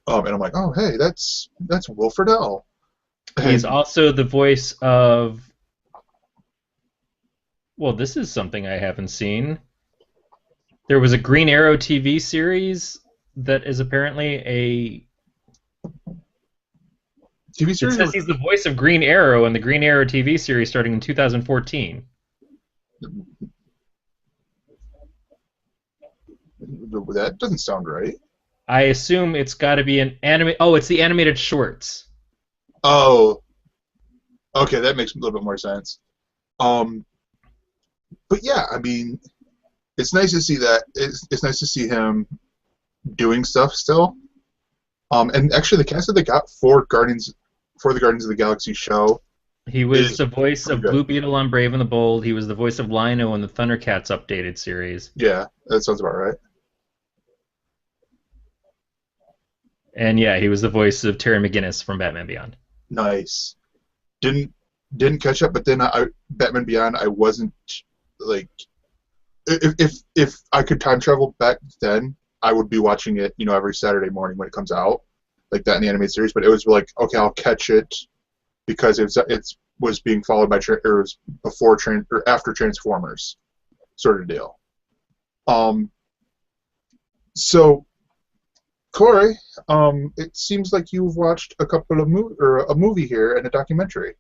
And I'm like, oh hey, that's Will Friedle. He's also the voice of. Well, this is something I haven't seen. There was a Green Arrow TV series that is apparently a TV series. It says he's the voice of Green Arrow in the Green Arrow TV series starting in 2014. That doesn't sound right. I assume it's got to be an anime. Oh, it's the animated shorts. Oh, okay, that makes a little bit more sense. But yeah, I mean, it's nice to see that. It's nice to see him doing stuff still. And actually, the cast that they got for the Guardians of the Galaxy show. He was the voice of good. Blue Beetle on Brave and the Bold. He was the voice of Lino in the Thundercats updated series. Yeah, that sounds about right. And yeah, he was the voice of Terry McGinnis from Batman Beyond. Nice. Didn't catch up, but then Batman Beyond, I wasn't like, if I could time travel back then, I would be watching it, every Saturday morning when it comes out, like that in the animated series. But it was like, okay, I'll catch it because it was being followed by it was before or after Transformers, sort of deal. So, Corey, it seems like you've watched a couple of a movie here and a documentary.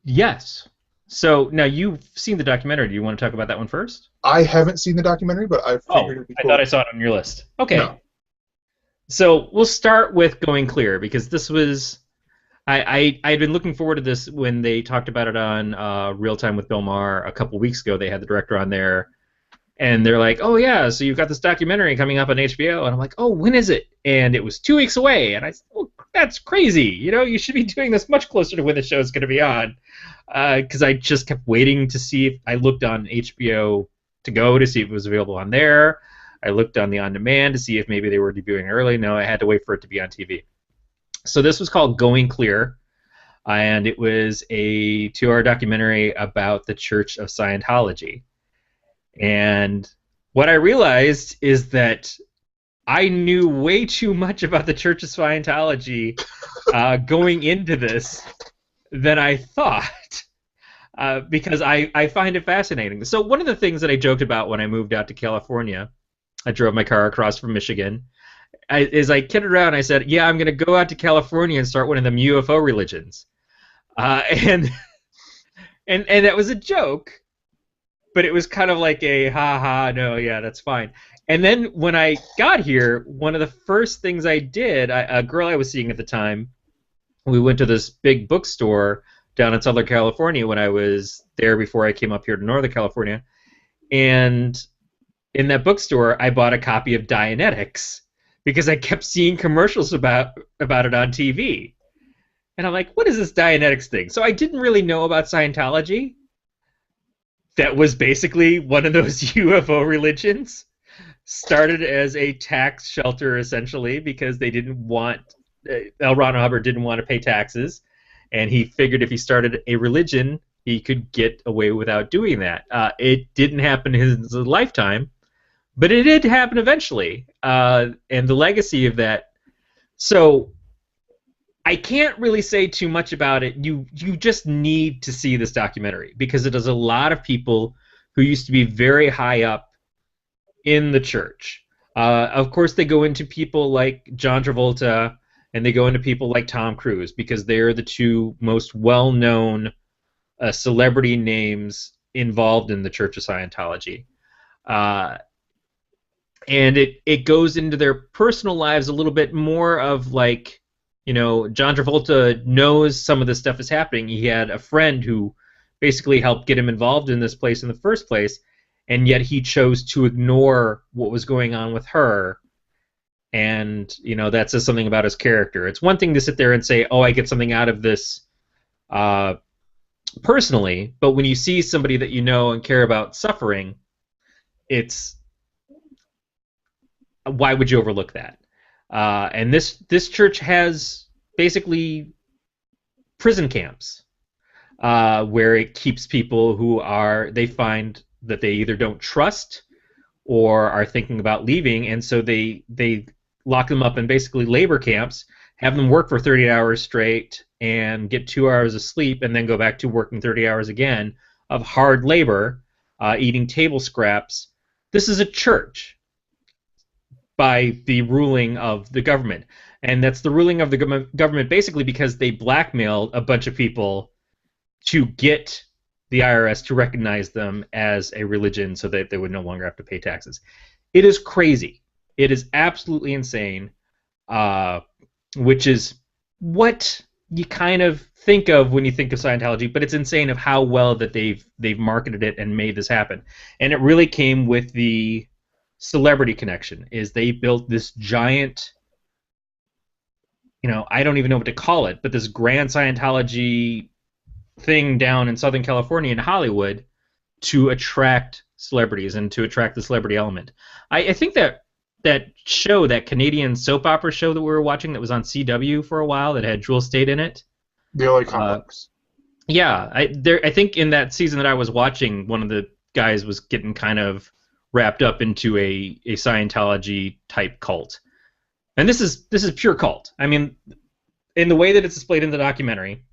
Yes. So now you've seen the documentary. Do you want to talk about that one first? I haven't seen the documentary, but I figured it'd be cool. I thought I saw it on your list. Okay. No. So we'll start with Going Clear because this was I'd been looking forward to this when they talked about it on Real Time with Bill Maher a couple weeks ago. They had the director on there, and they're like, "Oh yeah, so you've got this documentary coming up on HBO," and I'm like, "Oh, when is it?" And it was 2 weeks away, and I said, "Oh, that's crazy. You should be doing this much closer to when the show is going to be on. Because I just kept waiting to see if I looked on HBO to go to see if it was available on there. I looked on the on-demand to see if maybe they were debuting early. No, I had to wait for it to be on TV. So this was called Going Clear, and it was a 2-hour documentary about the Church of Scientology. And what I realized is that I knew way too much about the Church of Scientology going into this than I thought, because I find it fascinating. So one of the things that I joked about when I moved out to California, I drove my car across from Michigan, is I kidded around. I said, yeah, I'm going to go out to California and start one of them UFO religions. And that was a joke, but it was kind of like a ha-ha, no, yeah, that's fine. And then when I got here, one of the first things I did, a girl I was seeing at the time, we went to this big bookstore down in Southern California when I was there before I came up here to Northern California. And in that bookstore, I bought a copy of Dianetics because I kept seeing commercials about it on TV. And I'm like, what is this Dianetics thing? So I didn't really know about Scientology. That was basically one of those UFO religions. Started as a tax shelter, essentially, because they didn't want... L. Ron Hubbard didn't want to pay taxes, and he figured if he started a religion, he could get away without doing that. It didn't happen in his lifetime, but it did happen eventually, and the legacy of that. So I can't really say too much about it. You just need to see this documentary because it has a lot of people who used to be very high up in the church. Of course, they go into people like John Travolta, and they go into people like Tom Cruise because they're the two most well-known celebrity names involved in the Church of Scientology. And it goes into their personal lives a little bit more of like, John Travolta knows some of this stuff is happening. He had a friend who basically helped get him involved in this place in the first place, and yet he chose to ignore what was going on with her. And, that says something about his character. It's one thing to sit there and say, oh, I get something out of this personally, but when you see somebody that you know and care about suffering, it's... why would you overlook that? And this church has basically prison camps where it keeps people who they find that they either don't trust or are thinking about leaving, and so they lock them up in basically labor camps, have them work for 30 hours straight and get 2 hours of sleep, and then go back to working 30 hours again of hard labor, eating table scraps. This is a church by the ruling of the government. And that's the ruling of the government basically because they blackmailed a bunch of people to get the IRS to recognize them as a religion so that they would no longer have to pay taxes. It is crazy. It is absolutely insane, which is what you kind of think of when you think of Scientology, but it's insane of how well that they've marketed it and made this happen. And it really came with the celebrity connection, is they built this giant, I don't even know what to call it, but this grand Scientology thing down in Southern California in Hollywood to attract celebrities and to attract the celebrity element. I think that show, that Canadian soap opera show that we were watching that was on CW for a while that had Jewel Staite in it. The LA Comics. Yeah, I think in that season that I was watching, one of the guys was getting kind of wrapped up into a Scientology type cult. And this is pure cult. I mean, in the way that it's displayed in the documentary,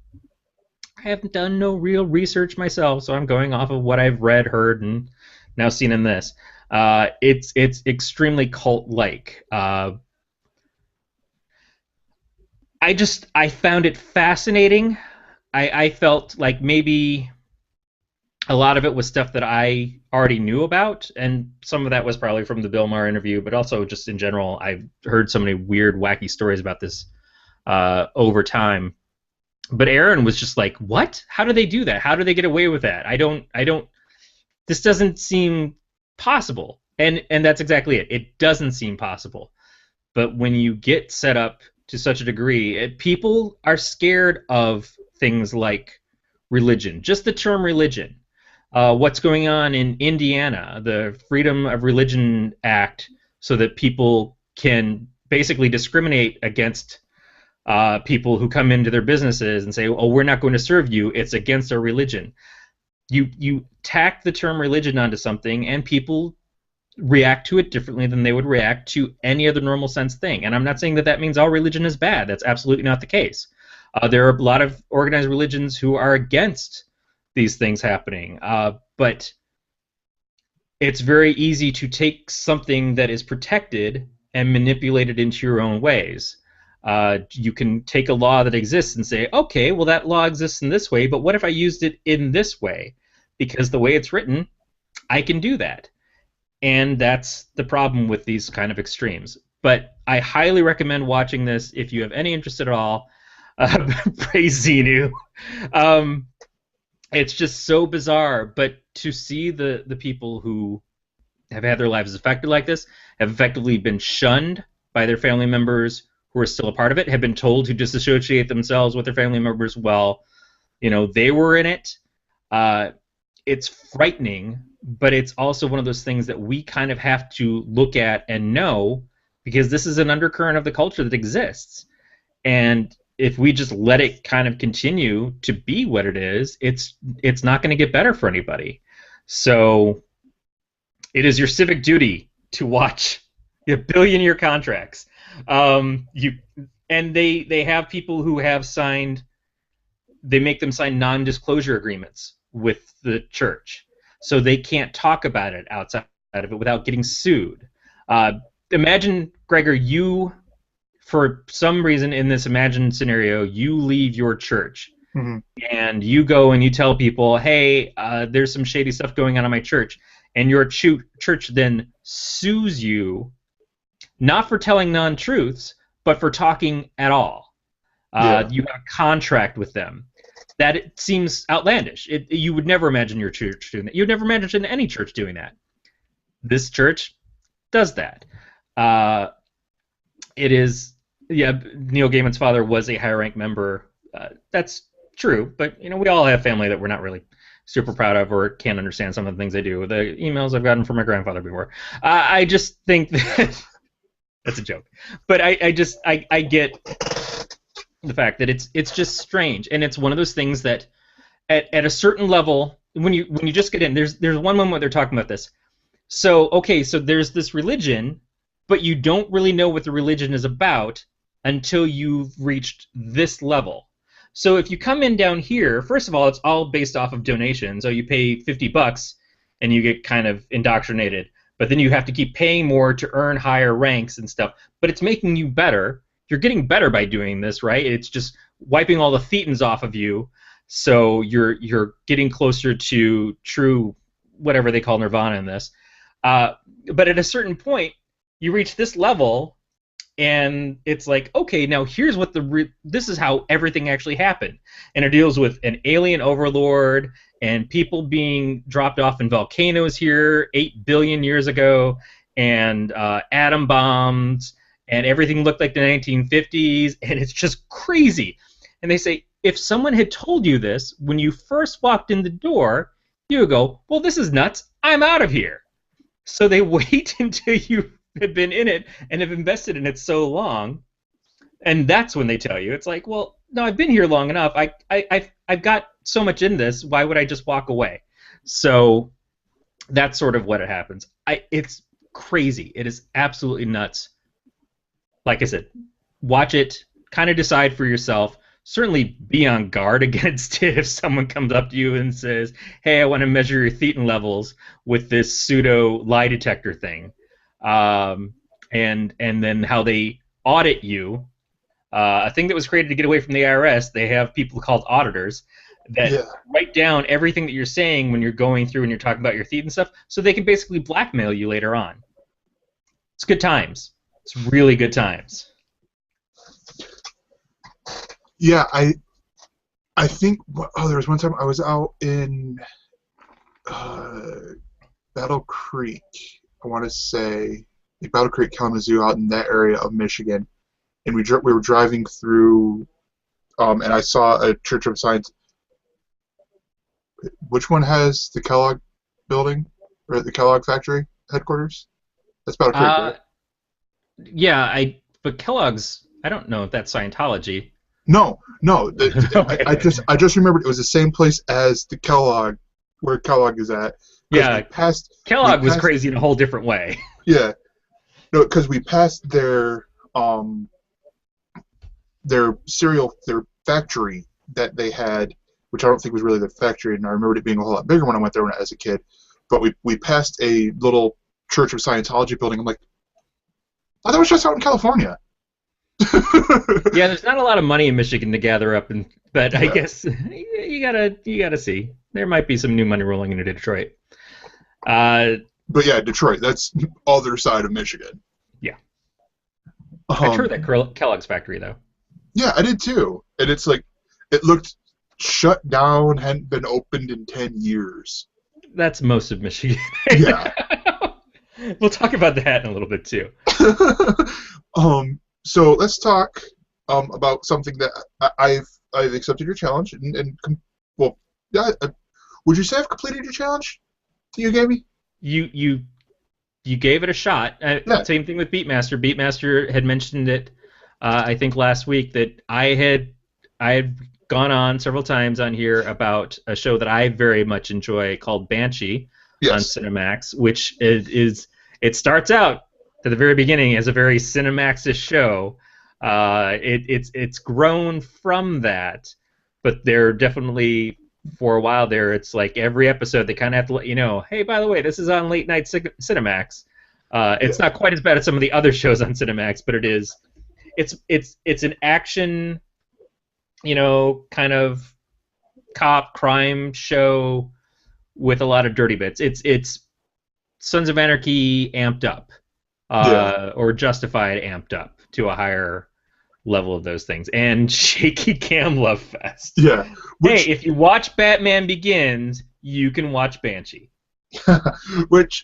I haven't done no real research myself, so I'm going off of what I've read, heard, and now seen in this. It's extremely cult-like. I found it fascinating. I felt like maybe a lot of it was stuff that I already knew about, and some of that was probably from the Bill Maher interview, but also just in general, I've heard so many weird, wacky stories about this over time. But Aaron was just like, what? How do they do that? How do they get away with that? This doesn't seem possible. And that's exactly it. It doesn't seem possible. But when you get set up to such a degree. People are scared of things like religion, just the term religion. What's going on in Indiana, the Freedom of Religion Act, so that people can basically discriminate against people who come into their businesses and say, "Oh, we're not going to serve you. It's against our religion." You tack the term religion onto something, and people react to it differently than they would react to any other normal sense thing. And I'm not saying that that means all religion is bad. That's absolutely not the case. There are a lot of organized religions who are against these things happening, but it's very easy to take something that is protected and manipulate it into your own ways. You can take a law that exists and say, okay, well, that law exists in this way, but what if I used it in this way? Because the way it's written, I can do that. And that's the problem with these kind of extremes. But I highly recommend watching this if you have any interest at all. Praise Xenu. It's just so bizarre. But to see the people who have had their lives affected like this, have effectively been shunned by their family members who are still a part of it, have been told to disassociate themselves with their family members while, they were in it. It's frightening, but it's also one of those things that we kind of have to look at and know, because this is an undercurrent of the culture that exists. And if we just let it kind of continue to be what it is, it's not going to get better for anybody. So it is your civic duty to watch billion-year contracts. And they have people who have signed. They make them sign non-disclosure agreements with the church, so they can't talk about it outside of it without getting sued. Imagine, Gregor, you, for some reason in this imagined scenario, you leave your church, and you go and you tell people, hey, there's some shady stuff going on in my church, and your church then sues you, not for telling non-truths, but for talking at all. You have a contract with them. That it seems outlandish. You would never imagine your church doing that. You'd never imagine any church doing that. This church does that. It is, Neil Gaiman's father was a high-rank member. That's true, but we all have family that we're not really super proud of or can't understand some of the things they do. The emails I've gotten from my grandfather before. I just think that that's a joke. But I get the fact that it's just strange, and it's one of those things that at a certain level, when you just get in, there's one moment where they're talking about this. So there's this religion, but you don't really know what the religion is about until you've reached this level. So if you come in down here, first of all, it's all based off of donations. So you pay $50 and you get kind of indoctrinated, but then you have to keep paying more to earn higher ranks and stuff. But it's making you better. You're getting better by doing this, right? It's just wiping all the thetans off of you, so you're getting closer to true, whatever they call nirvana in this. But at a certain point, you reach this level, and it's like, okay, now here's what this is how everything actually happened, and it deals with an alien overlord and people being dropped off in volcanoes here 8 billion years ago, and atom bombs. And everything looked like the 1950s, and it's just crazy. And they say, if someone had told you this when you first walked in the door, you would go, well, this is nuts. I'm out of here. So they wait until you have been in it and have invested in it so long, and that's when they tell you. It's like, well, no, I've been here long enough. I've got so much in this. Why would I just walk away? So that's sort of what it happens. It's crazy. It is absolutely nuts. Like I said, watch it, kind of decide for yourself. Certainly be on guard against it if someone comes up to you and says, hey, I want to measure your thetan levels with this pseudo lie detector thing. And then how they audit you. A thing that was created to get away from the IRS, they have people called auditors that write down everything that you're saying when you're going through and you're talking about your thetan stuff, so they can basically blackmail you later on. It's good times. It's really good times. Yeah, I think. There was one time I was out in Battle Creek. I want to say Battle Creek, Kalamazoo, out in that area of Michigan, and we were driving through, and I saw a Church of Science. Which one has the Kellogg building, or the Kellogg factory headquarters? That's Battle Creek, Uh, right? yeah, but Kellogg's. I don't know if that's Scientology. No, no. Okay. I just remembered it was the same place as the Kellogg, where Kellogg is at, because Yeah, we Kellogg was passed, crazy in a whole different way. yeah, no, because we passed their factory that they had, which I don't think was really their factory, and I remembered it being a whole lot bigger when I went there as a kid. But we passed a little Church of Scientology building. I'm like, oh, that was just out in California. Yeah, there's not a lot of money in Michigan to gather up, but I Yeah, guess you gotta see. There might be some new money rolling into Detroit. Uh, but yeah, Detroit. That's other side of Michigan. yeah, I toured Um, that Kellogg's factory though. yeah, I did too. And it's like it looked shut down, hadn't been opened in 10 years. That's most of Michigan. Yeah. We'll talk about that in a little bit too. So let's talk about something that I've accepted your challenge well, yeah. Would you say I've completed your challenge that you gave me? You gave it a shot. Yeah. Same thing with Beatmaster. Beatmaster had mentioned it, I think last week, that I had gone on several times on here about a show that I very much enjoy called Banshee on Yes. Cinemax, which it starts out at the very beginning as a very Cinemax-ish show. It's grown from that, but they're definitely, for a while there, it's like every episode they kind of have to let you know, hey, by the way, this is on late night Cinemax. Yeah. It's not quite as bad as some of the other shows on Cinemax, but it is. It's an action, kind of cop crime show with a lot of dirty bits. It's Sons of Anarchy amped up, Yeah. or Justified amped up to a higher level of those things, and shaky cam love fest. Yeah. Hey, Which if you watch Batman Begins, you can watch Banshee.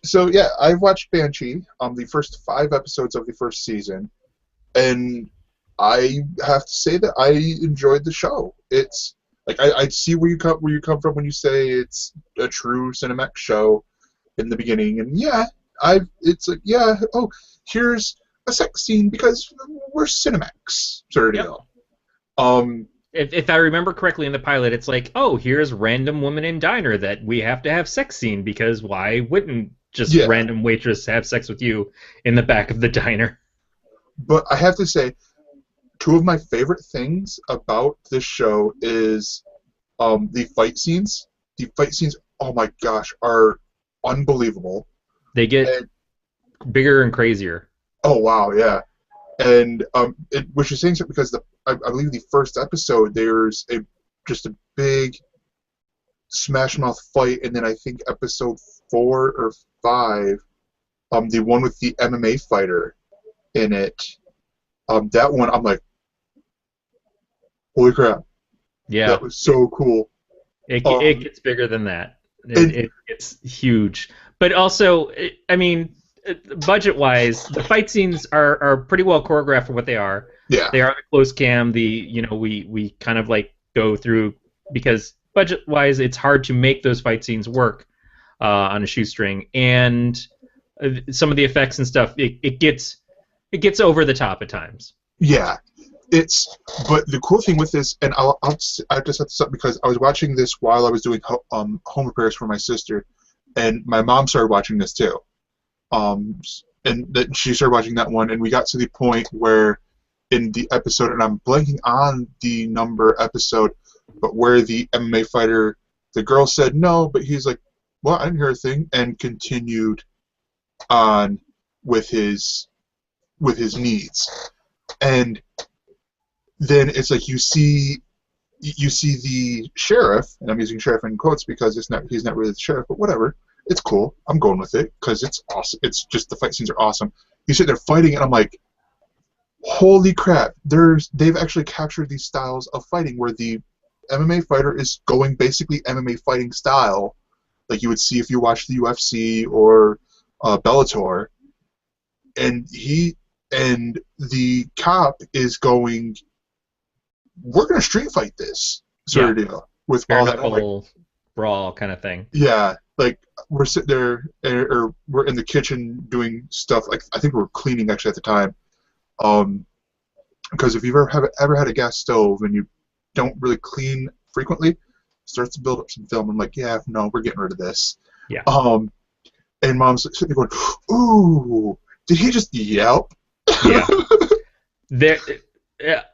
so yeah, I've watched Banshee, the first 5 episodes of the first season, and I have to say that I enjoyed the show. It's like I see where you come from when you say it's a true Cinemax show in the beginning, and yeah, it's like, yeah, oh, here's a sex scene because we're Cinemax sort of Yep. deal. Um, If I remember correctly in the pilot, it's like, oh, here's random woman in diner that we have to have sex scene because why wouldn't just yeah, random waitress have sex with you in the back of the diner? but I have to say, two of my favorite things about this show is the fight scenes. The fight scenes, oh my gosh, are unbelievable. They get And bigger and crazier. oh wow, yeah. And which is saying something because I believe the first episode there's just a big smash mouth fight, and then I think episode 4 or 5, the one with the MMA fighter in it, that one I'm like, holy crap, Yeah, that was so cool. it Um, gets bigger than that. and It gets huge. But also, I mean, budget-wise, the fight scenes are pretty well choreographed for what they are. yeah, They are the close cam. We kind of like go through because budget-wise, it's hard to make those fight scenes work on a shoestring, and some of the effects and stuff, it gets over the top at times. yeah. But the cool thing with this, and I just have to stop because I was watching this while I was doing home repairs for my sister, and my mom started watching this too. And that she started watching that one, and we got to the point where in the episode, and I'm blanking on the number episode, but where the MMA fighter, the girl said no, but he's like, well, I didn't hear a thing, and continued on with his needs. And then it's like you see the sheriff, and I'm using sheriff in quotes because he's not really the sheriff, but whatever. It's cool. I'm going with it because it's awesome. It's just the fight scenes are awesome. You sit there fighting, and I'm like, holy crap! They've actually captured these styles of fighting where the MMA fighter is going basically MMA fighting style, like you would see if you watched the UFC or Bellator, and and the cop is going, "We're gonna street fight this," sort Yeah. of deal with Bare all that. I'm like, knuckle brawl kind of thing. yeah, like we're sitting there, or we're in the kitchen doing stuff. Like I think we were cleaning actually at the time. Because if you've ever had a gas stove and you don't really clean frequently, it starts to build up some film. I'm like, yeah, no, we're getting rid of this. Yeah. And Mom's sitting there going, "Ooh, did he just yelp?" Yeah. There. Yeah.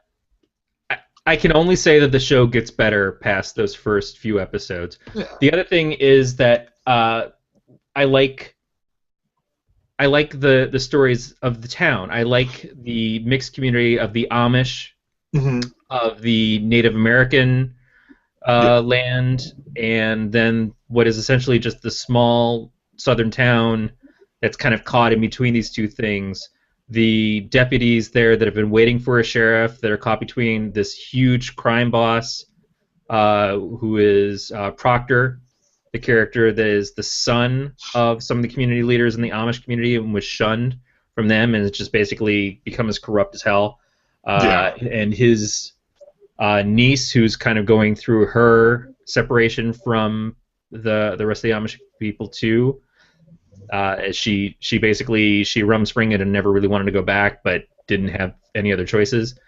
I can only say that the show gets better past those first few episodes. Yeah. The other thing is that I like the stories of the town. I like the mixed community of the Amish, of the Native American land, and then what is essentially just the small southern town that's kind of caught in between these two things. The deputies there that have been waiting for a sheriff that are caught between this huge crime boss who is Proctor, the character that is the son of some of the community leaders in the Amish community and was shunned from them and has just basically become as corrupt as hell. And his niece, who's kind of going through her separation from the rest of the Amish people too. She basically rumspring it and never really wanted to go back, but didn't have any other choices.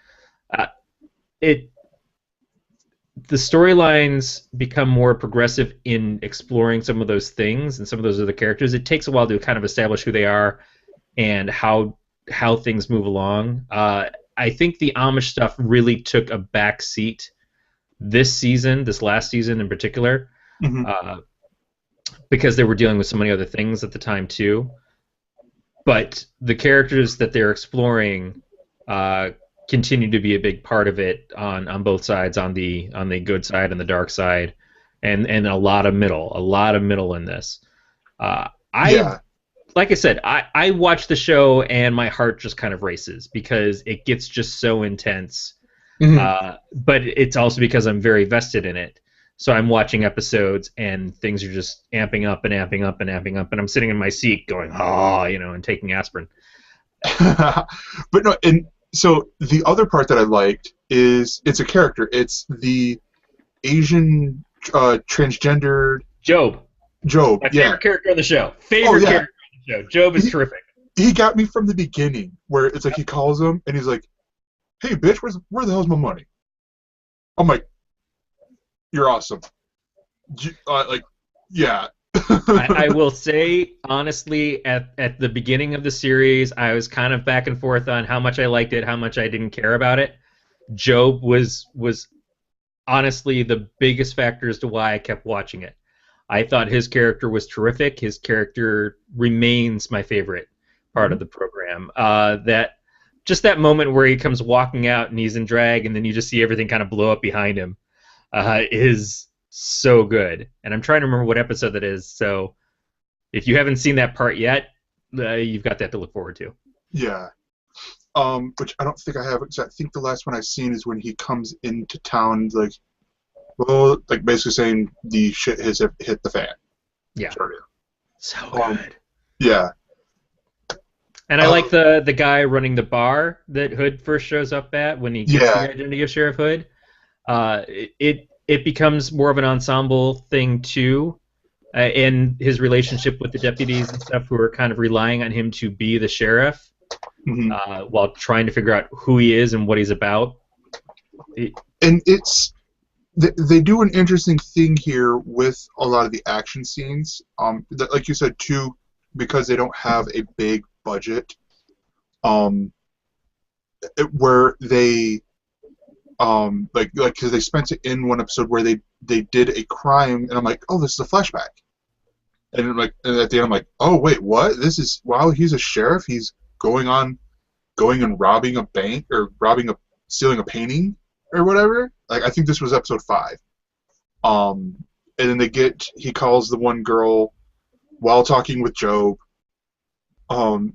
The storylines become more progressive in exploring some of those things and some of those other characters. It takes a while to kind of establish who they are and how things move along. I think the Amish stuff really took a back seat this last season in particular, because they were dealing with so many other things at the time too. But the characters that they're exploring continue to be a big part of it on both sides, on the good side and the dark side, and a lot of middle in this. Like I said, I watch the show and my heart just kind of races because it gets just so intense. But it's also because I'm very vested in it. So I'm watching episodes and things are just amping up and amping up and amping up, and I'm sitting in my seat going, and taking aspirin. But no, and so the other part that I liked is it's a character. It's the Asian transgendered Job. My favorite character on the show. Character on the show. Job is terrific. He got me from the beginning, where it's like he calls him and he's like, "Hey, bitch, where the hell's my money?" I'm like, "You're awesome." Yeah. I will say, honestly, at the beginning of the series, I was kind of back and forth on how much I liked it, how much I didn't care about it. Job was honestly the biggest factor as to why I kept watching it. I thought his character was terrific. His character remains my favorite part of the program. That moment where he comes walking out and he's in drag, and then you just see everything kind of blow up behind him, is so good. And I'm trying to remember what episode that is. So if you haven't seen that part yet, you've got that to look forward to. Yeah. Which I don't think I have. I think the last one I've seen is when he comes into town, basically saying the shit has hit the fan. Yeah. Sorry. So good. Yeah. And I like the guy running the bar that Hood first shows up at when he gets the identity of Sheriff Hood. It becomes more of an ensemble thing too, in his relationship with the deputies and stuff who are kind of relying on him to be the sheriff, while trying to figure out who he is and what he's about. They do an interesting thing here with a lot of the action scenes. Like you said too, because they don't have a big budget, where they because they spent it in one episode where they did a crime, and I'm like, oh, this is a flashback, and I'm like, and at the end I'm like, oh wait, what? Wow, he's a sheriff. He's going and robbing a bank or stealing a painting or whatever. Like I think this was episode 5. And then he calls the one girl while talking with Job. And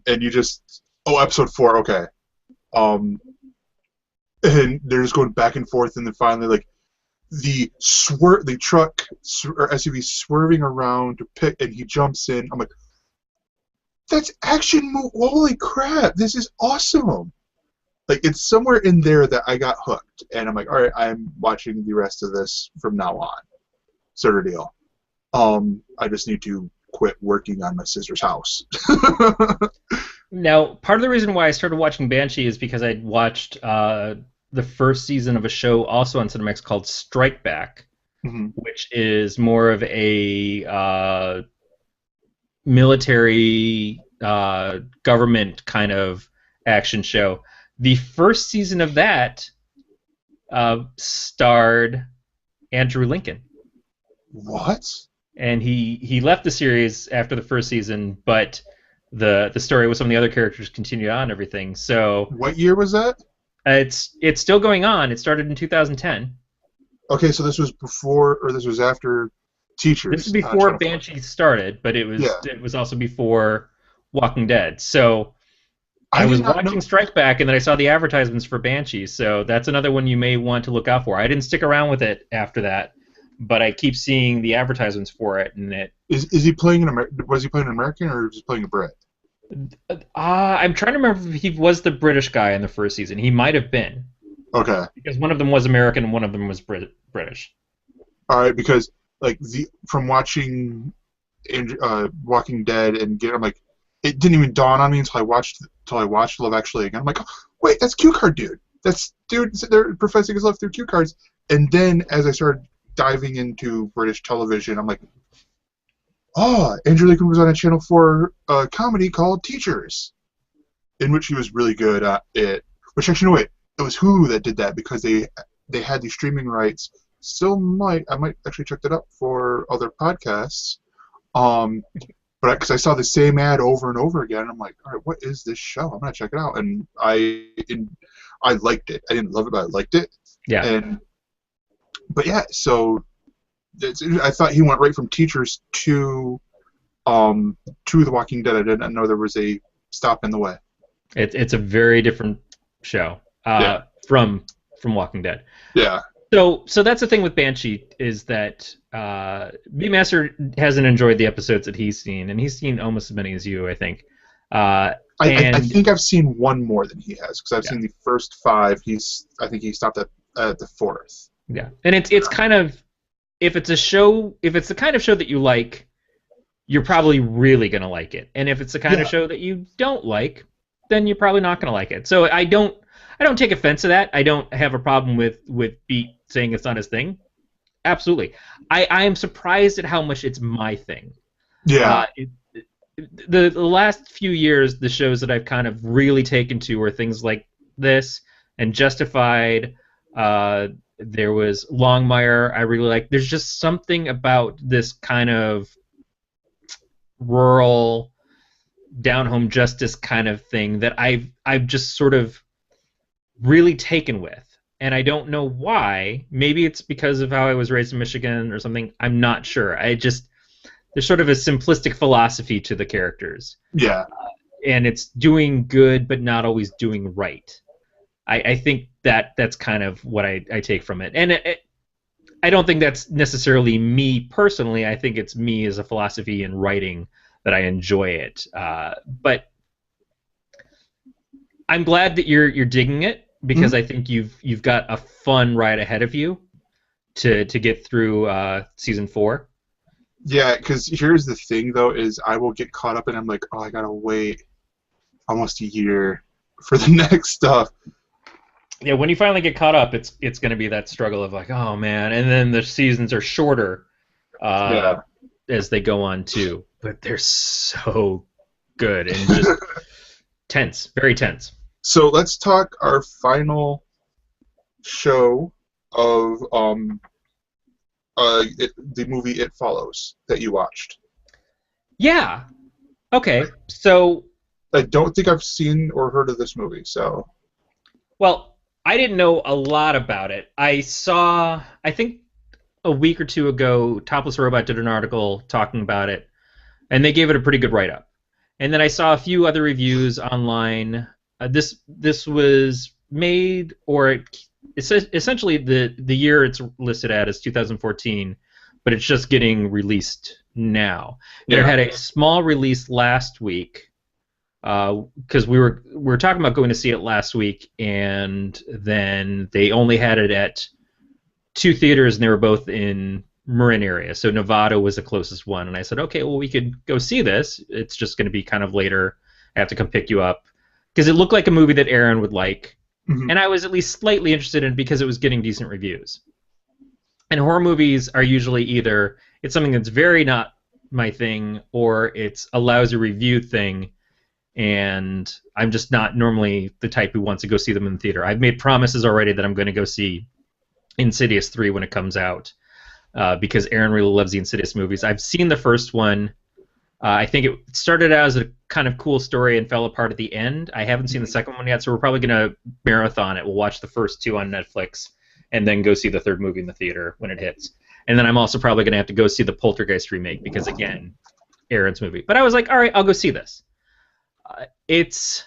episode 4, okay. And they're just going back and forth, and then finally, the truck or SUV swerving around to pick, and he jumps in. I'm like, that's holy crap, this is awesome. Like, it's somewhere in there that I got hooked, and I'm like, all right, I'm watching the rest of this from now on, sort of deal. I just need to quit working on my sister's house. Now, part of the reason why I started watching Banshee is because I'd watched the first season of a show also on Cinemax called Strike Back, Mhm. which is more of a military government kind of action show. The first season of that starred Andrew Lincoln. What? And he left the series after the first season, but the story with some of the other characters continued on and everything. So What year was that? it's still going on. It started in 2010. Okay, so this was before, or this was after Teachers. This is before Banshee started, but it was also before Walking Dead. So I was watching Strike Back, and then I saw the advertisements for Banshee. So that's another one you may want to look out for. I didn't stick around with it after that, but I keep seeing the advertisements for it, and it. Is he playing was he playing an American or was he playing a Brit? I'm trying to remember if he was the British guy in the first season. He might have been. Okay. Because one of them was American and one of them was British. All right, because like from watching Walking Dead I'm like, it didn't even dawn on me until I watched Love Actually again. I'm like, oh, wait, that's Cue Card dude. That's dude. They're professing his love through cue cards. And then as I started diving into British television, I'm like, oh, Andrew Lincoln was on a Channel 4 comedy called Teachers, in which he was really good at it. Which actually, no, wait, it was Hulu that did that because they had the streaming rights. I might actually check that up for other podcasts. But because I saw the same ad over and over again, I'm like, all right, what is this show? I'm gonna check it out, and I liked it. I didn't love it, but I liked it. Yeah. But yeah, so I thought he went right from Teachers to The Walking Dead. I didn't know there was a stop in the way. It's a very different show from Walking Dead. Yeah. So that's the thing with Banshee is that B-Master hasn't enjoyed the episodes that he's seen, and he's seen almost as many as you, I think. I think I've seen one more than he has because I've seen the first 5. I think he stopped at the 4th. Yeah, and it's kind of if it's the kind of show that you like, you're probably really gonna like it, and if it's the kind of show that you don't like, then you're probably not gonna like it. So I don't take offense to that. I don't have a problem with Beat saying it's not his thing. Absolutely, I am surprised at how much it's my thing. Yeah. The last few years, the shows that I've kind of really taken to are things like this and Justified. There was Longmire. I really like. There's just something about this kind of rural, down-home justice kind of thing that I've just sort of really taken with, and I don't know why. Maybe it's because of how I was raised in Michigan or something. I'm not sure. There's sort of a simplistic philosophy to the characters. Yeah. And it's doing good, but not always doing right. I think that's kind of what I take from it. And I don't think that's necessarily me personally. I think it's me as a philosophy in writing that I enjoy it. But I'm glad that you're digging it because I think you've got a fun ride ahead of you to get through season 4. Yeah, because here's the thing though: is I will get caught up and I'm like, oh, I gotta wait almost a year for the next stuff. Yeah, when you finally get caught up, it's going to be that struggle of like, oh man, and then the seasons are shorter as they go on too, but they're so good and just tense, very tense. So let's talk our final show of the movie It Follows that you watched. Yeah. Okay. So I don't think I've seen or heard of this movie. So. Well, I didn't know a lot about it. I think a week or two ago, Topless Robot did an article talking about it, and they gave it a pretty good write-up. And then I saw a few other reviews online. This was made, or essentially the year it's listed at is 2014, but it's just getting released now. Yeah. It had a small release last week because we were talking about going to see it last week, and then they only had it at two theaters, and they were both in Marin area. So Nevada was the closest one, and I said, okay, well we could go see this. It's just going to be kind of later. I have to come pick you up because it looked like a movie that Aaron would like, Hmm. and I was at least slightly interested in it because it was getting decent reviews. And horror movies are usually either it's something that's very not my thing, or it's a lousy review thing, and I'm just not normally the type who wants to go see them in the theater. I've made promises already that I'm going to go see Insidious 3 when it comes out, because Aaron really loves the Insidious movies. I've seen the first one. I think it started out as a kind of cool story and fell apart at the end. I haven't seen the second one yet, so we're probably going to marathon it. We'll watch the first two on Netflix and then go see the third movie in the theater when it hits. And then I'm also probably going to have to go see the Poltergeist remake because, again, Aaron's movie. But I was like, all right, I'll go see this. It's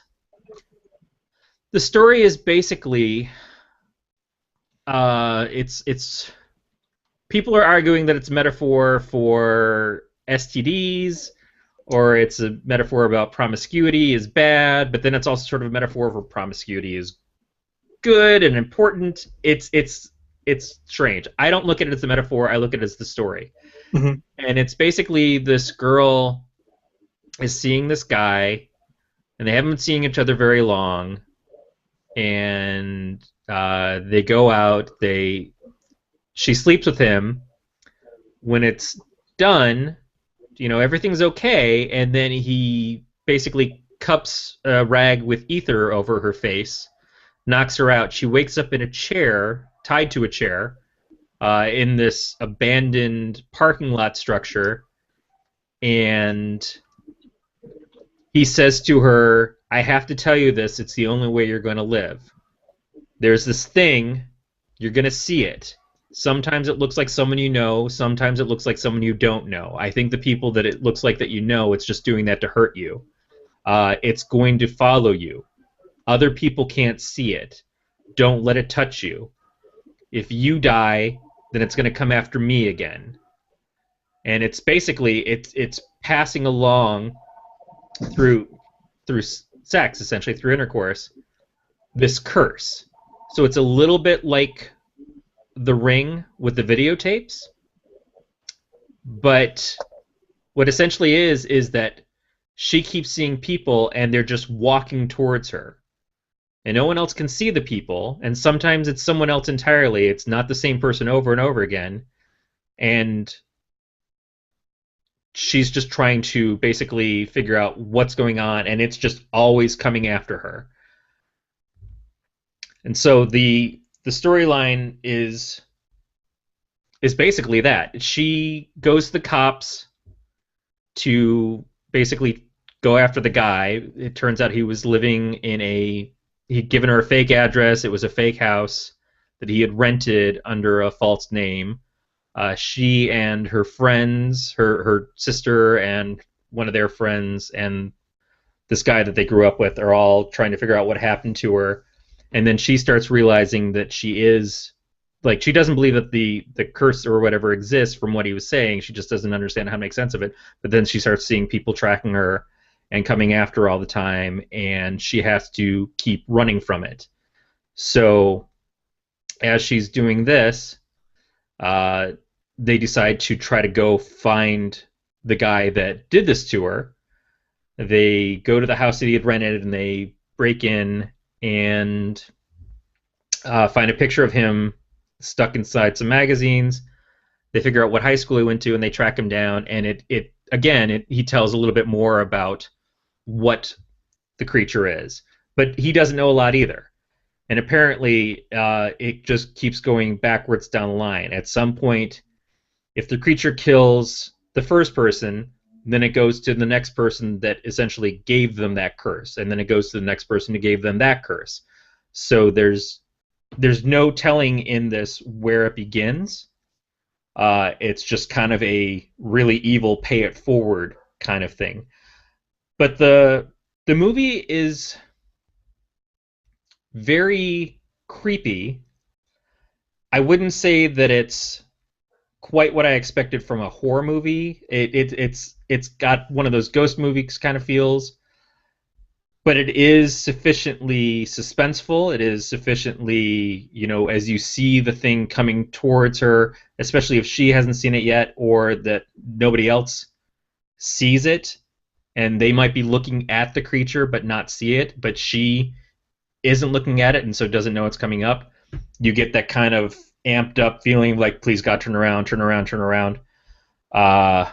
the story is basically it's people are arguing that it's a metaphor for STDs, or it's a metaphor about promiscuity is bad, but then it's also sort of a metaphor for promiscuity is good and important. It's strange. I don't look at it as a metaphor. I look at it as the story, Hmm. and it's basically this girl is seeing this guy, and they haven't been seeing each other very long, and they go out. She sleeps with him. When it's done, everything's okay, and then he basically cups a rag with ether over her face, knocks her out. She wakes up in a chair, tied to a chair, in this abandoned parking lot structure, and he says to her, I have to tell you this, it's the only way you're going to live. There's this thing, you're going to see it. Sometimes it looks like someone you know, sometimes it looks like someone you don't know. I think the people that it looks like that you know, it's just doing that to hurt you. It's going to follow you. Other people can't see it. Don't let it touch you. If you die, then it's going to come after me again. And it's basically it's passing along through sex, essentially through intercourse, this curse. So it's a little bit like The Ring with the videotapes, but what essentially is that she keeps seeing people and they're just walking towards her. And no one else can see the people, and sometimes it's someone else entirely. It's not the same person over and over again. And she's just trying to basically figure out what's going on, and it's just always coming after her. And so the storyline is basically that. She goes to the cops to basically go after the guy. It turns out he was living he'd given her a fake address. It was a fake house that he had rented under a false name. She and her friends, her sister and one of their friends, and this guy that they grew up with are all trying to figure out what happened to her. And then she starts realizing that she doesn't believe that the curse or whatever exists from what he was saying. She just doesn't understand how to make sense of it. But then she starts seeing people tracking her and coming after her all the time, and she has to keep running from it. So as she's doing this, they decide to try to go find the guy that did this to her. They go to the house that he had rented, and they break in and find a picture of him stuck inside some magazines. They figure out what high school he went to, and they track him down. And he tells a little bit more about what the creature is, but he doesn't know a lot either. And apparently, it just keeps going backwards down the line. At some point, if the creature kills the first person, then it goes to the next person that essentially gave them that curse, and then it goes to the next person who gave them that curse. So there's no telling in this where it begins. It's just kind of a really evil pay it forward kind of thing. But the movie is very creepy. I wouldn't say that it's quite what I expected from a horror movie. It's got one of those ghost movies kind of feels, but it is sufficiently suspenseful. It is sufficiently, as you see the thing coming towards her, especially if she hasn't seen it yet or that nobody else sees it, and they might be looking at the creature but not see it, but she isn't looking at it and so doesn't know it's coming up. You get that kind of amped up feeling like, please God, turn around, turn around, turn around. Uh,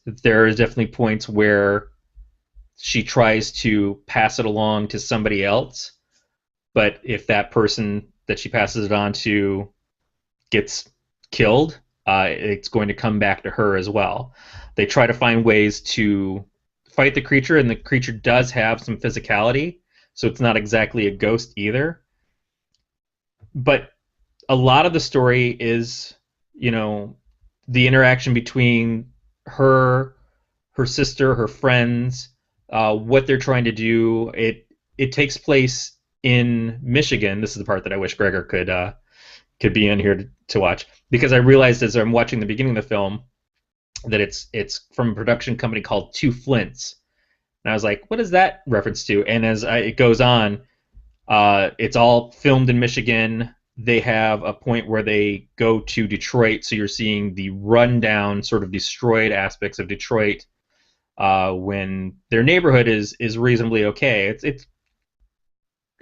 there is definitely points where she tries to pass it along to somebody else, but if that person that she passes it on to gets killed, it's going to come back to her as well. They try to find ways to fight the creature, and the creature does have some physicality, so it's not exactly a ghost either. But a lot of the story is, you know, the interaction between her, her sister, her friends, what they're trying to do. It takes place in Michigan. This is the part that I wish Gregor could be in here to watch, because I realized as I'm watching the beginning of the film that it's from a production company called Two Flints, and I was like, what is that reference to? And it goes on, it's all filmed in Michigan. They have a point where they go to Detroit, so you're seeing the rundown, sort of destroyed aspects of Detroit, when their neighborhood is reasonably okay. It's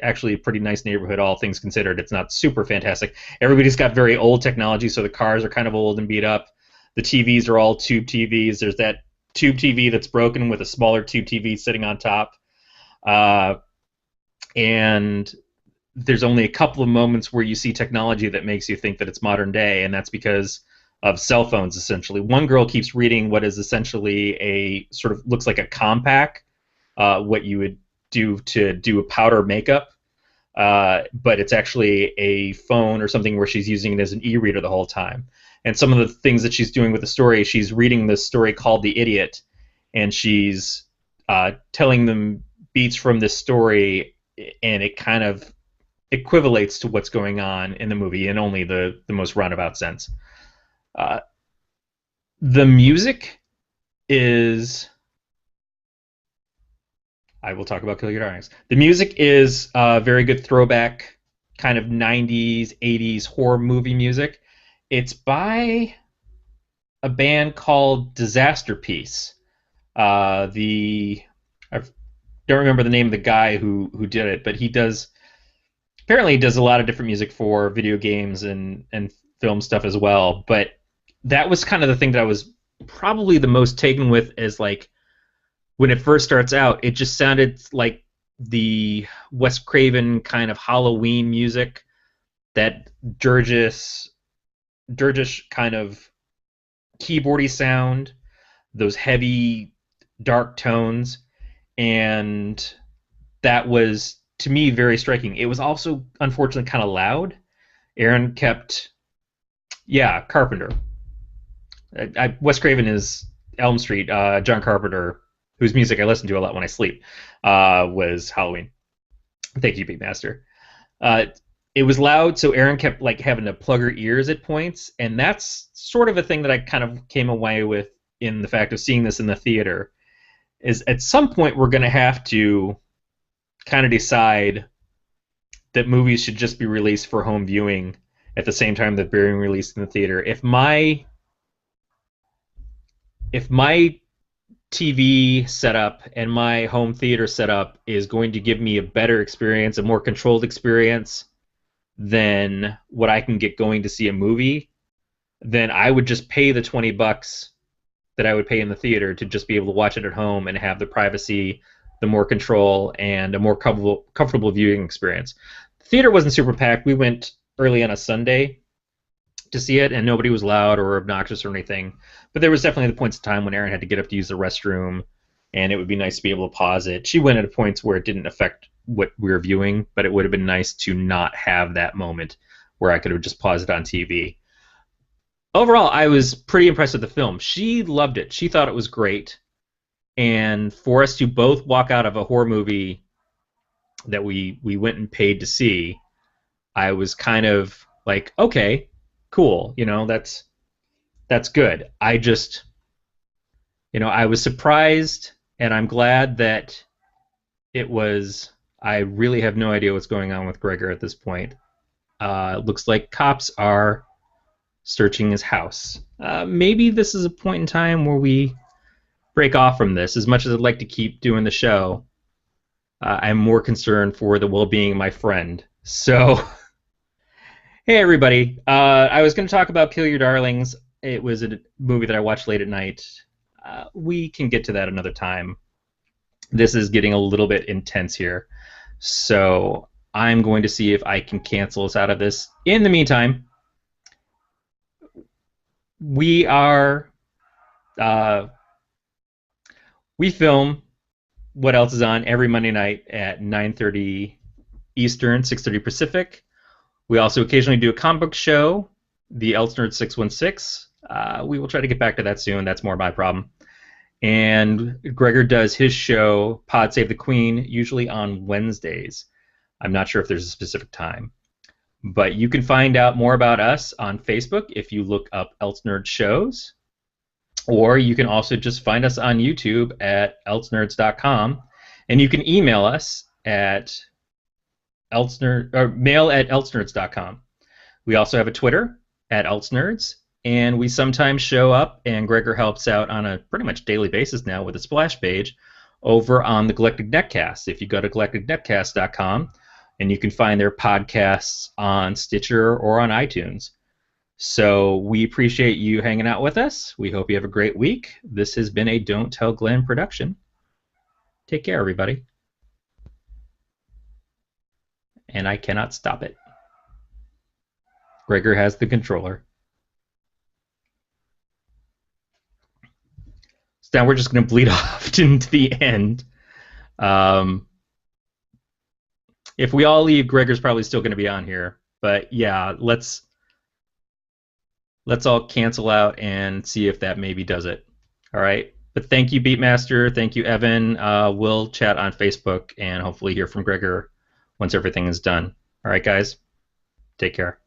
actually a pretty nice neighborhood, all things considered. It's not super fantastic. Everybody's got very old technology, so the cars are kind of old and beat up. The TVs are all tube TVs. There's that tube TV that's broken with a smaller tube TV sitting on top. And there's only a couple of moments where you see technology that makes you think that it's modern day, and that's because of cell phones, essentially. One girl keeps reading what is essentially a sort of looks like a compact, what you would do to do a powder makeup, but it's actually a phone or something where she's using it as an e-reader the whole time. And some of the things that she's doing with the story, she's reading this story called The Idiot, and she's telling them beats from this story, and it kind of equivalates to what's going on in the movie in only the most roundabout sense. The music is... I will talk about Kill Your Darlings. The music is very good throwback, kind of 90s, 80s horror movie music. It's by a band called Disaster Piece. I don't remember the name of the guy who did it, but he apparently does a lot of different music for video games and film stuff as well. But that was kind of the thing that I was probably the most taken with, as like, when it first starts out, it just sounded like the Wes Craven kind of Halloween music, that dirgish kind of keyboardy sound, those heavy, dark tones, and that was, to me, very striking. It was also, unfortunately, kind of loud. Aaron kept... Yeah, Carpenter. Wes Craven is Elm Street. John Carpenter, whose music I listen to a lot when I sleep, was Halloween. Thank you, Beatmaster. It was loud, so Aaron kept like having to plug her ears at points, and that's sort of a thing that I kind of came away with in the fact of seeing this in the theater. Is at some point we're going to have to kind of decide that movies should just be released for home viewing at the same time that they're being released in the theater. If my TV setup and my home theater setup is going to give me a better experience, a more controlled experience than what I can get going to see a movie, then I would just pay the $20 that I would pay in the theater to just be able to watch it at home and have the privacy, the more control, and a more comfortable viewing experience. The theater wasn't super packed. We went early on a Sunday to see it, and nobody was loud or obnoxious or anything. But there was definitely the points of time when Erin had to get up to use the restroom, and it would be nice to be able to pause it. She went at points where it didn't affect what we were viewing, but it would have been nice to not have that moment where I could have just paused it on TV. Overall, I was pretty impressed with the film. She loved it. She thought it was great. And for us to both walk out of a horror movie that we went and paid to see, I was kind of like, okay, cool. That's good. I just, I was surprised, and I'm glad that It was. I really have no idea what's going on with Gregor at this point. Looks like cops are searching his house. Maybe this is a point in time where we break off from this. As much as I'd like to keep doing the show, I'm more concerned for the well-being of my friend. So, hey everybody, I was going to talk about Kill Your Darlings. It was a movie that I watched late at night. We can get to that another time. This is getting a little bit intense here. So I'm going to see if I can cancel us out of this. In the meantime, we are we film What Else Is On every Monday night at 9:30 Eastern, 6:30 Pacific. We also occasionally do a comic book show, the Elstnerd 616. We will try to get back to that soon. That's more my problem. And Gregor does his show, Pod Save the Queen, usually on Wednesdays. I'm not sure if there's a specific time. But you can find out more about us on Facebook if you look up Elstnerd Shows. Or you can also just find us on YouTube at eltsnerds.com. And you can email us at mail@eltsnerds.com. We also have a Twitter at eltsnerds. And we sometimes show up, and Gregor helps out on a pretty much daily basis now with a splash page over on the Galactic Netcast. If you go to galacticnetcast.com, and you can find their podcasts on Stitcher or on iTunes. So we appreciate you hanging out with us. We hope you have a great week. This has been a Don't Tell Glenn production. Take care, everybody. And I cannot stop it. Gregor has the controller. So now we're just going to bleed off into the end. If we all leave, Gregor's probably still going to be on here. But yeah, let's all cancel out and see if that maybe does it. All right. But thank you, Beatmaster. Thank you, Evan. We'll chat on Facebook and hopefully hear from Gregor once everything is done. All right, guys. Take care.